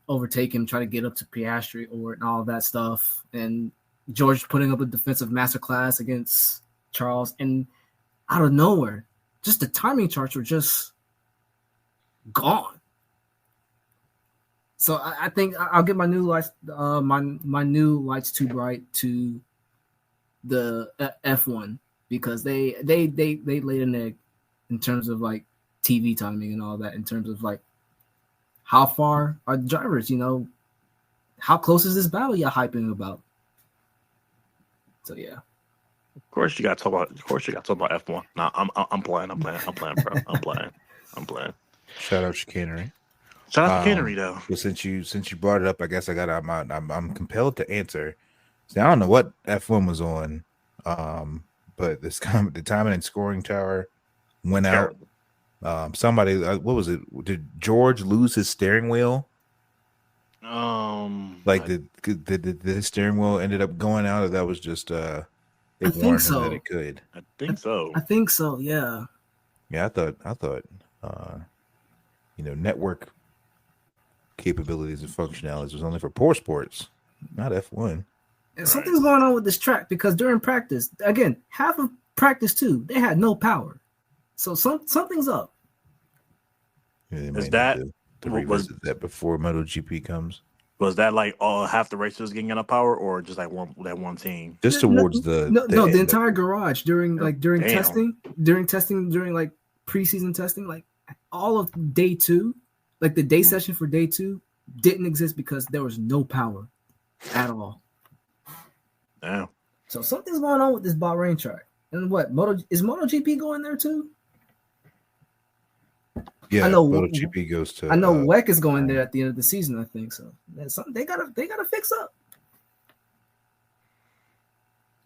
Speaker 2: overtake him, trying to get up to Piastri and all that stuff, and George putting up a defensive masterclass against Charles, and out of nowhere, just the timing charts were just gone. So I think I'll get my new lights, my new lights too bright to the F1 because they laid an egg in terms of like TV timing and all that. In terms of like how far are the drivers? How close is this battle you're hyping about? So yeah.
Speaker 11: Of course you got to talk about F1. No, I'm playing, bro. I'm playing.
Speaker 1: Shout out chicanery.
Speaker 11: Shout out chicanery though.
Speaker 1: Well, since you brought it up, I guess I'm compelled to answer. See, I don't know what F1 was on, but the timing and scoring tower went out. Somebody, what was it? Did George lose his steering wheel? The steering wheel ended up going out, or that was just they warned him that it could.
Speaker 11: I think so.
Speaker 2: Yeah.
Speaker 1: Yeah, I thought network capabilities and functionalities was only for poor sports, not F1.
Speaker 2: And something's going on with this track because during practice, again, half of practice 2, they had no power. So something's up.
Speaker 1: Yeah,
Speaker 11: is that
Speaker 1: to revisit that before MotoGP comes?
Speaker 11: Was that like half the racers getting enough power, or just like one team?
Speaker 1: Just towards the
Speaker 2: entire garage during testing, during like preseason testing, like all of day 2, like the day session for day 2 didn't exist because there was no power at all.
Speaker 11: Yeah.
Speaker 2: So something's going on with this Bahrain track. And what is MotoGP going there too?
Speaker 1: Yeah, I know MotoGP goes to.
Speaker 2: I know WEC is going there at the end of the season. I think so. That's something they gotta fix up.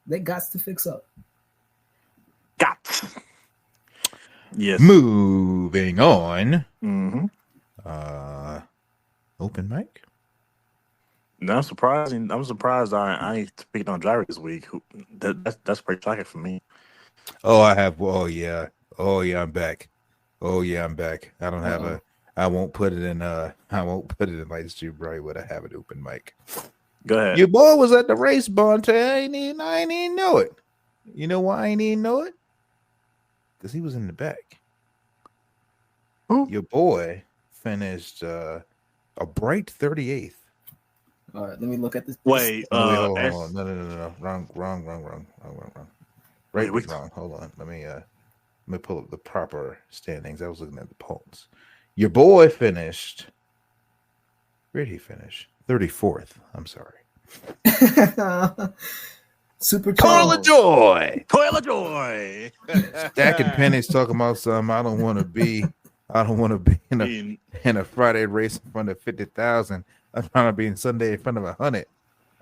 Speaker 2: They got to fix up.
Speaker 11: Yes.
Speaker 1: Moving on.
Speaker 11: Mm-hmm.
Speaker 1: Open mic.
Speaker 11: No, I'm surprised I ain't speaking on driver this week. That's pretty shocking for me.
Speaker 1: Oh, I have. Oh yeah, I'm back. I don't have I won't put it in lights too bright, but I have an open mic.
Speaker 11: Go ahead.
Speaker 1: Your boy was at the race, Bonte. I ain't even know it. You know why I ain't even know it? Because he was in the back.
Speaker 11: Who?
Speaker 1: Your boy finished a bright 38th.
Speaker 2: All right, let me look at this.
Speaker 1: Wait, hold on. No. Wrong. Right was wrong. Hold on. Let me pull up the proper standings. I was looking at the polls. Your boy finished. Where did he finish? 34th. I'm sorry.
Speaker 2: Super
Speaker 1: Toilet of joy.
Speaker 11: Stacking
Speaker 1: pennies talking about something. I don't want to be in a Friday race in front of 50,000. I'm trying to be in Sunday in front of 100.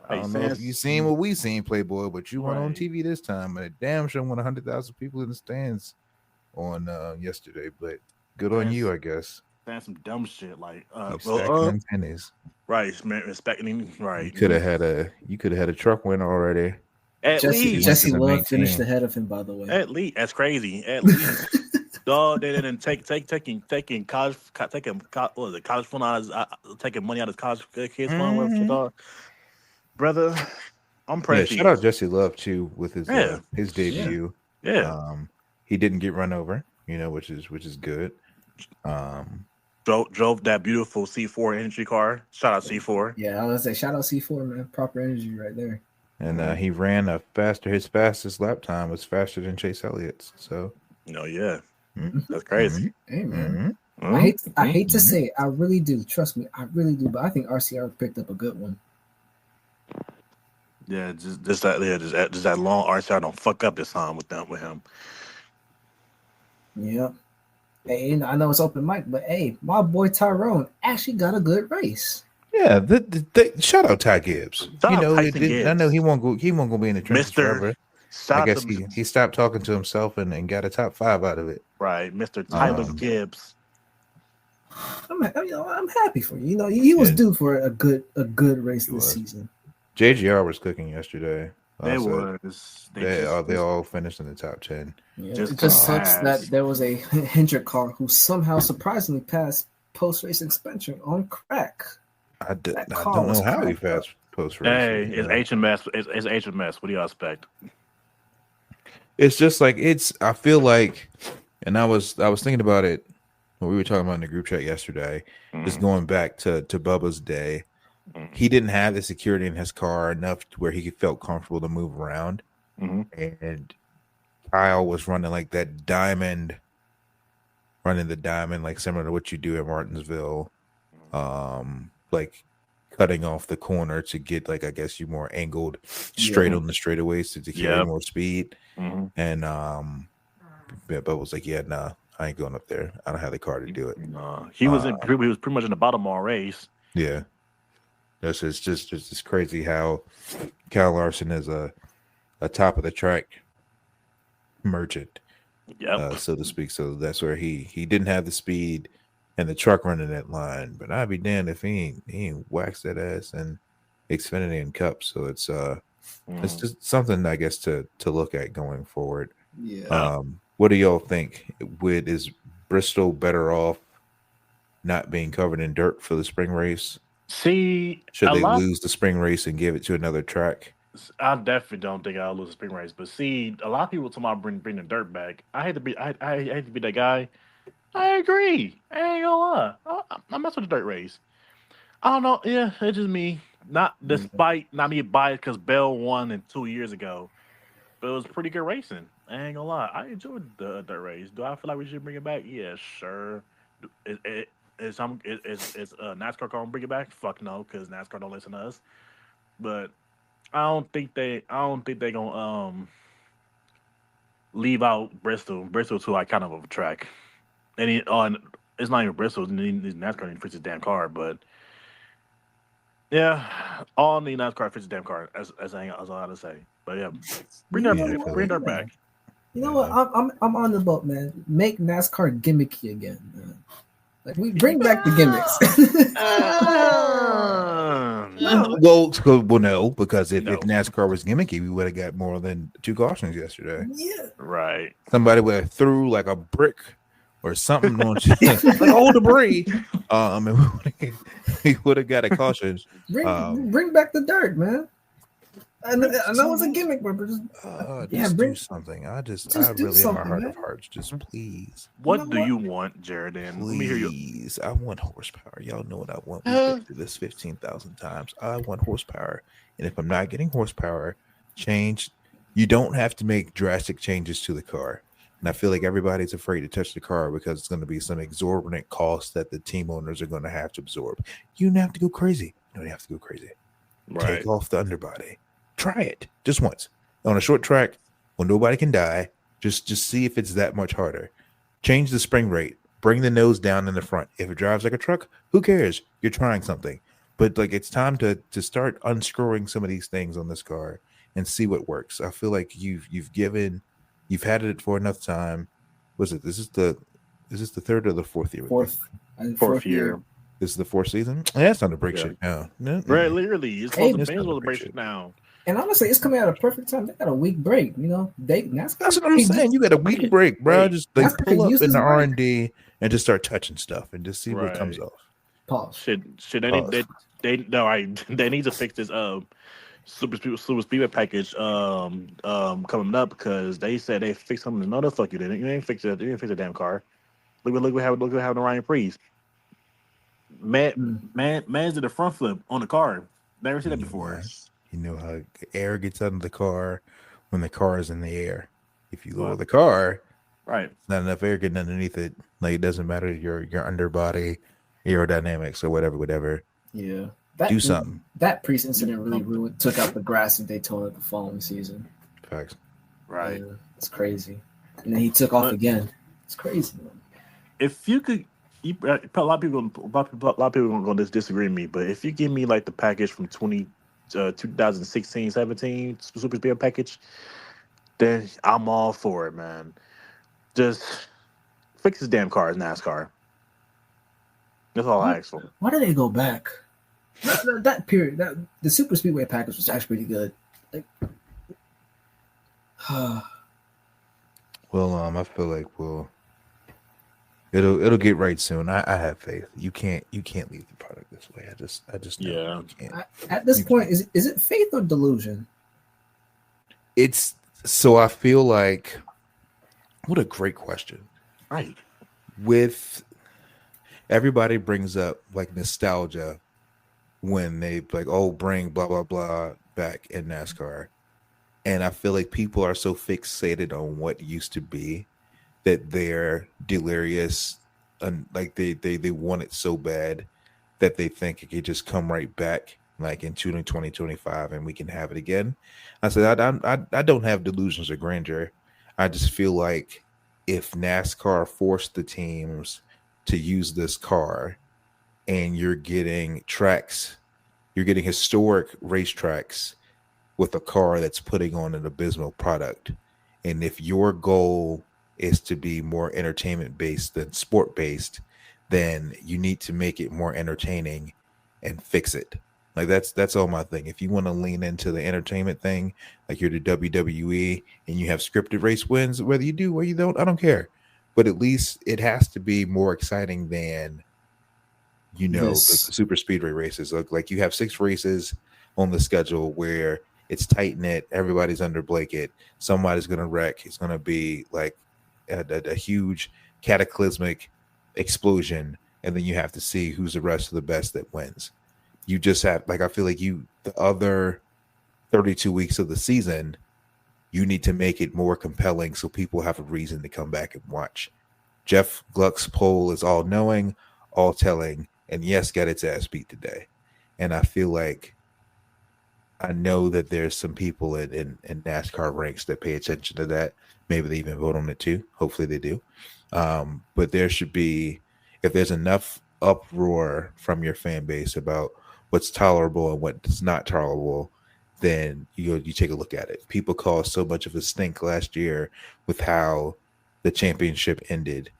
Speaker 1: I don't know if you seen what we seen, Playboy, but you went on TV this time, and it damn sure went 100,000 people in the stands on yesterday. But good on you, I guess.
Speaker 11: That's some dumb shit like
Speaker 1: stacking pennies.
Speaker 11: Right, respecting right.
Speaker 1: You could have had a truck win already.
Speaker 11: At least
Speaker 2: Jesse Love finished ahead of him, by the way.
Speaker 11: At least that's crazy. At least dog, they didn't taking college fund out taking money out of college kids fund. Dog. Brother, I'm proud.
Speaker 1: Shout out Jesse Love too with his debut.
Speaker 11: Yeah.
Speaker 1: He didn't get run over, which is good.
Speaker 11: Drove that beautiful C4 energy car. Shout out C4.
Speaker 2: Yeah, I was gonna say shout out C4, man. Proper energy right there.
Speaker 1: and he ran a faster. His fastest lap time was faster than Chase Elliott's. So,
Speaker 11: That's crazy.
Speaker 2: Hey man, I hate to say it, I really do. Trust me, I really do. But I think RCR picked up a good one.
Speaker 11: Yeah, just that long RCR don't fuck up this time with him.
Speaker 2: Yeah. Hey, I know it's open mic, but hey, my boy Tyrone actually got a good race.
Speaker 1: Yeah, shout out Ty Gibbs.
Speaker 11: Shout out Tyson
Speaker 1: I
Speaker 11: Gibbs.
Speaker 1: know he won't go be in the trenches forever. I guess
Speaker 11: to
Speaker 1: he stopped talking to himself and got a top 5 out of it.
Speaker 11: Right, Mr. Tyler Gibbs.
Speaker 2: I'm happy for you. You know, he was due for a good race this season.
Speaker 1: JGR was cooking yesterday.
Speaker 11: They
Speaker 1: all finished in the top 10.
Speaker 2: Yeah, it just sucks that there was a Hendrick car who somehow surprisingly passed post-race inspection on crack.
Speaker 1: I don't know how he passed post-race.
Speaker 11: Hey, it's HMS. It's HMS. What do y'all expect?
Speaker 1: It's just like I feel like, and I was thinking about it when we were talking about in the group chat yesterday, just going back to Bubba's day. He didn't have the security in his car enough to where he felt comfortable to move around. And Kyle was running like that diamond, like similar to what you do at Martinsville, like cutting off the corner to get, like, I guess you more angled straight on the straightaways to carry more speed. And Bubba was like, yeah, nah, I ain't going up there. I don't have the car to do it.
Speaker 11: He was pretty much in the bottom all race.
Speaker 1: Yeah. It's just crazy how Kyle Larson is a top of the track merchant, so to speak. So that's where he didn't have the speed and the truck running that line. But I'd be damned if he ain't waxed that ass in Xfinity and Cup. So it's just something, I guess, to look at going forward.
Speaker 2: Yeah.
Speaker 1: What do y'all think? Is Bristol better off not being covered in dirt for the spring race?
Speaker 11: See,
Speaker 1: should they lose the spring race and give it to another track?
Speaker 11: I definitely don't think I'll lose the spring race. But see, a lot of people talking about bring the dirt back. I hate to be that guy. I agree. I ain't gonna lie. I mess with the dirt race. I don't know. Yeah, it's just me. Not me biased because Bell won 2 years ago, but it was pretty good racing. I ain't gonna lie. I enjoyed the dirt race. Do I feel like we should bring it back? Yeah, sure. Is NASCAR gonna bring it back? Fuck no, because NASCAR don't listen to us. But I don't think they gonna leave out Bristol. Bristol too, like kind of a track. And it's not even Bristol. NASCAR need to fix his damn car. But yeah, all need NASCAR fix his damn car. As all I gotta say. But yeah, bring that back.
Speaker 2: You know what? I'm on the boat, man. Make NASCAR gimmicky again, man. Like, we bring back the gimmicks.
Speaker 1: No, because if NASCAR was gimmicky, we would have got more than 2 cautions yesterday.
Speaker 2: Yeah,
Speaker 11: right.
Speaker 1: Somebody would have threw like a brick or something on like old debris. And we would have got a caution.
Speaker 2: Bring back the dirt, man. I know it's a gimmick, but just
Speaker 1: do something. I really, in my heart of hearts, just please.
Speaker 11: What do you want, Jared?
Speaker 1: Please, let me hear you. I want horsepower. Y'all know what I want. We've been through this 15,000 times. I want horsepower, and if I'm not getting horsepower, change. You don't have to make drastic changes to the car. And I feel like everybody's afraid to touch the car because it's going to be some exorbitant cost that the team owners are going to have to absorb. You don't have to go crazy. You don't have to go crazy.
Speaker 11: Right.
Speaker 1: Take off the underbody. Try it just once on a short track where nobody can die. Just see if it's that much harder. Change the spring rate. Bring the nose down in the front. If it drives like a truck, who cares? You're trying something. But like, it's time to start unscrewing some of these things on this car and see what works. I feel like you've had it for enough time. Is this the 3rd or the 4th year?
Speaker 2: Fourth year.
Speaker 1: This is the 4th season. Yeah, it's time to break shit now.
Speaker 11: Right, literally, it's supposed to break shit now.
Speaker 2: And honestly, it's coming at a perfect time. They got a week break, you know. NASCAR.
Speaker 1: That's what I'm saying. You got a week break, bro. Just like pull up in the R&D and just start touching stuff and just see what comes off.
Speaker 2: Pause.
Speaker 11: They need to fix this super speedway package coming up because they said they fixed something. No, the fuck you didn't. You didn't fix it. You didn't fix the damn car. Look what happened to Ryan Priest. Man's did a front flip on the car. Never seen that before.
Speaker 1: You know how air gets under the car when the car is in the air. If you lower the car,
Speaker 11: right,
Speaker 1: not enough air getting underneath it. Like it doesn't matter your underbody aerodynamics or whatever.
Speaker 2: Yeah,
Speaker 1: do something.
Speaker 2: That Priest incident really took out the grass in Daytona the following season.
Speaker 1: Facts.
Speaker 11: Right.
Speaker 2: Yeah, it's crazy. And then he took off again. It's crazy.
Speaker 11: If you could, a lot of people are going to disagree with me, but if you give me like the package from 2016-17 Super Speedway package, then I'm all for it, man. Just fix this damn car as NASCAR. That's all I ask for.
Speaker 2: Why did they go back? That period, the Super Speedway package was actually pretty good. Like,
Speaker 1: well, I feel like it'll get right soon. I have faith. You can't leave the product this way. I just know you can't.
Speaker 2: At this point, is it faith or delusion?
Speaker 1: It's so I feel like what a great question.
Speaker 11: Right.
Speaker 1: With everybody brings up like nostalgia when they like, oh, bring blah blah blah back in NASCAR. And I feel like people are so fixated on what used to be that they're delirious and like they want it so bad that they think it could just come right back like in 2025 and we can have it again. I said I don't have delusions of grandeur. I just feel like if NASCAR forced the teams to use this car and you're getting historic racetracks with a car that's putting on an abysmal product. And if your goal is to be more entertainment based than sport based, then you need to make it more entertaining and fix it. Like that's all my thing. If you want to lean into the entertainment thing, like you're the WWE and you have scripted race wins, whether you do or you don't, I don't care. But at least it has to be more exciting than the super speedway races. Like you have 6 races on the schedule where it's tight knit, everybody's under blanket, somebody's gonna wreck. It's gonna be like a huge cataclysmic explosion, and then you have to see who's the rest of the best that wins. You just have I feel like the other 32 weeks of the season, you need to make it more compelling so people have a reason to come back and watch. Jeff Gluck's poll is all knowing, all telling, and yes, got its ass beat today. And I feel like I know that there's some people in NASCAR ranks that pay attention to that. Maybe they even vote on it too. Hopefully they do. But there should be, if there's enough uproar from your fan base about what's tolerable and what's not tolerable, then you take a look at it. People caused so much of a stink last year with how the championship ended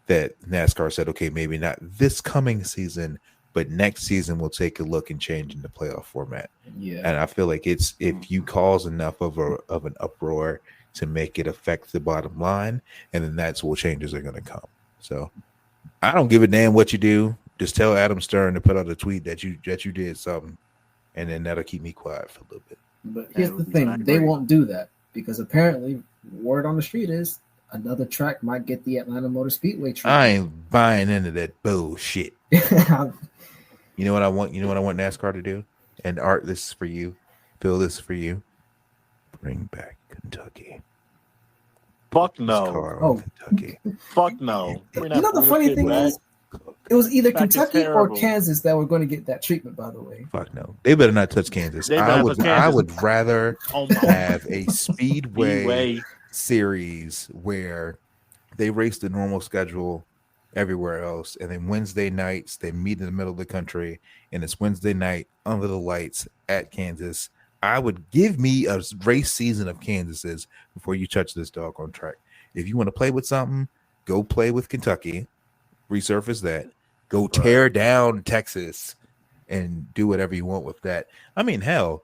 Speaker 1: that NASCAR said, okay, maybe not this coming season, but next season we'll take a look and change in the playoff format.
Speaker 2: Yeah.
Speaker 1: And I feel like it's if you cause enough of an uproar to make it affect the bottom line, and then that's where changes are going to come. So I don't give a damn what you do. Just tell Adam Stern to put out a tweet that you did something, and then that'll keep me quiet for a little bit.
Speaker 2: But here's the thing, they won't do that because apparently word on the street is another track might get the Atlanta Motor Speedway treatment.
Speaker 1: I ain't buying into that bullshit. You know what I want? You know what I want NASCAR to do? And Art, this is for you. Phil, this is for you. Bring back Kentucky.
Speaker 11: Fuck no.
Speaker 1: Kentucky.
Speaker 11: Fuck no.
Speaker 2: You know the funny thing is, it was either Kentucky or Kansas that were going to get that treatment, by the way.
Speaker 1: Fuck no. They better not touch Kansas. I would rather have a speedway series where they race the normal schedule everywhere else, and then Wednesday nights they meet in the middle of the country, and it's Wednesday night under the lights at Kansas. I would give me a race season of Kansas's before you touch this dog on track. If you want to play with something, go play with Kentucky, resurface that, go tear down Texas, and do whatever you want with that. I mean, hell,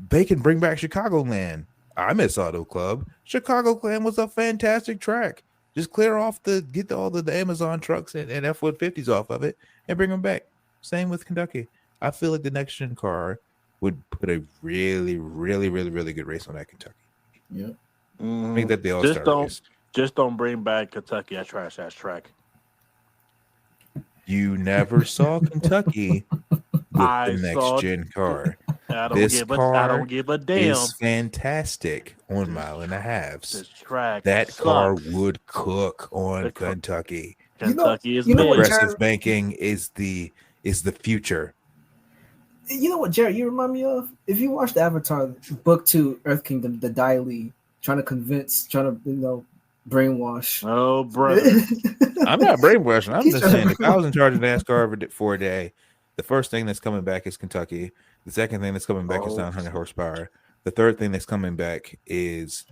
Speaker 1: they can bring back Chicagoland. I miss Auto Club. Chicagoland was a fantastic track. Just clear off get all the Amazon trucks and F-150s off of it and bring them back. Same with Kentucky. I feel like the next gen car would put a really, really, really, really good race on that Kentucky.
Speaker 2: Yeah.
Speaker 1: I think that they all race.
Speaker 11: Just don't bring back Kentucky. That trash ass track.
Speaker 1: You never saw Kentucky with the next gen car. This car
Speaker 11: I don't give a damn.
Speaker 1: is fantastic on mile and a halves.
Speaker 11: This track
Speaker 1: That
Speaker 11: sucks.
Speaker 1: car would cook on Kentucky.
Speaker 11: Kentucky is
Speaker 1: progressive banking is the future.
Speaker 2: You know what, Jared? You remind me of if you watch the Avatar book 2, Earth Kingdom, the Dai Li trying to brainwash.
Speaker 11: Oh, brother.
Speaker 1: I'm not brainwashing. I'm just saying, if I was in charge of NASCAR for a day, the first thing that's coming back is Kentucky. The second thing that's coming back is 900 horsepower. The third thing that's coming back is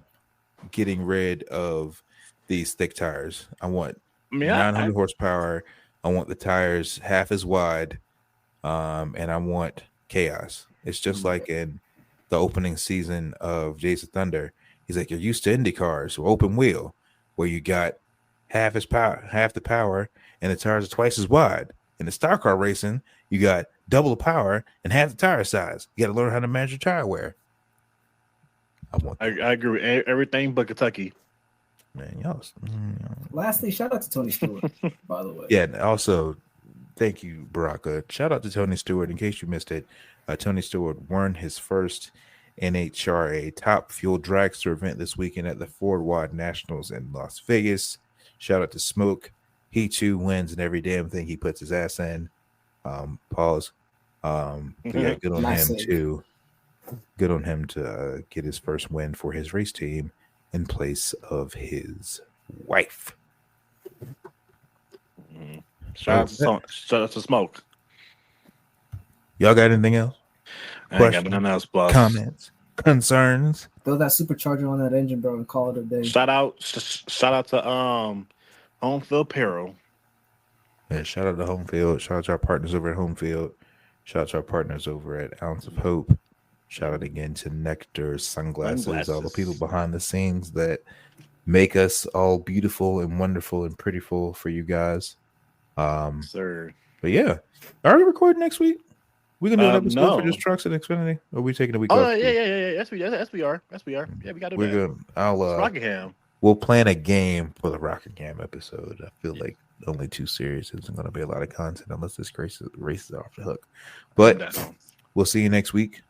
Speaker 1: getting rid of these thick tires. I want 900 horsepower. I want the tires half as wide, and I want chaos. It's just like in the opening season of Days of Thunder. He's like, you're used to Indy cars, open wheel, where you got half the power, and the tires are twice as wide. In the stock car racing, you got double the power and half the tire size. You got to learn how to manage your tire wear.
Speaker 11: I agree with everything but Kentucky.
Speaker 1: Man, y'all.
Speaker 2: Lastly, shout out to Tony Stewart, by the way.
Speaker 1: Yeah, and also, thank you, Baraka. Shout out to Tony Stewart. In case you missed it, Tony Stewart won his first NHRA Top Fuel Dragster event this weekend at the Ford Wide Nationals in Las Vegas. Shout out to Smoke. He too wins in every damn thing he puts his ass in. Pause. Yeah, good on him too. Good on him to get his first win for his race team in place of his wife.
Speaker 11: Shout out to Smoke.
Speaker 1: Y'all got anything else?
Speaker 11: I ain't got nothing else, boss.
Speaker 1: Comments, concerns.
Speaker 2: Throw that supercharger on that engine, bro, and call it a day.
Speaker 11: Shout out to Home Field Apparel.
Speaker 1: Yeah, shout out to Home Field. Shout out to our partners over at Home Field. Shout out to our partners over at Ounce of Hope. Shout out again to Nectar Sunglasses, all the people behind the scenes that make us all beautiful and wonderful and prettyful for you guys.
Speaker 11: Sir.
Speaker 1: But yeah, are we recording next week? We gonna do an episode for just trucks and Xfinity, or are we taking a week off?
Speaker 11: Yeah. Yes, we are. Yeah, we gotta do that.
Speaker 1: It's
Speaker 11: Rockingham.
Speaker 1: We'll plan a game for the Rockingham episode. I feel like only 2 series isn't going to be a lot of content unless this race is off the hook. But we'll see you next week.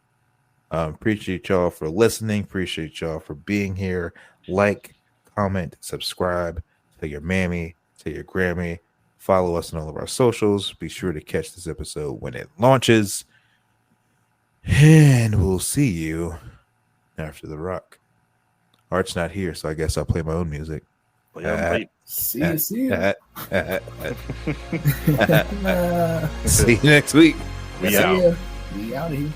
Speaker 1: Appreciate y'all for listening. Appreciate y'all for being here. Like, comment, subscribe. Tell your mammy, tell your Grammy. Follow us on all of our socials. Be sure to catch this episode when it launches. And we'll see you after the rock. Art's not here, so I guess I'll play my own music.
Speaker 2: See you.
Speaker 1: See you next week.
Speaker 2: We out of here.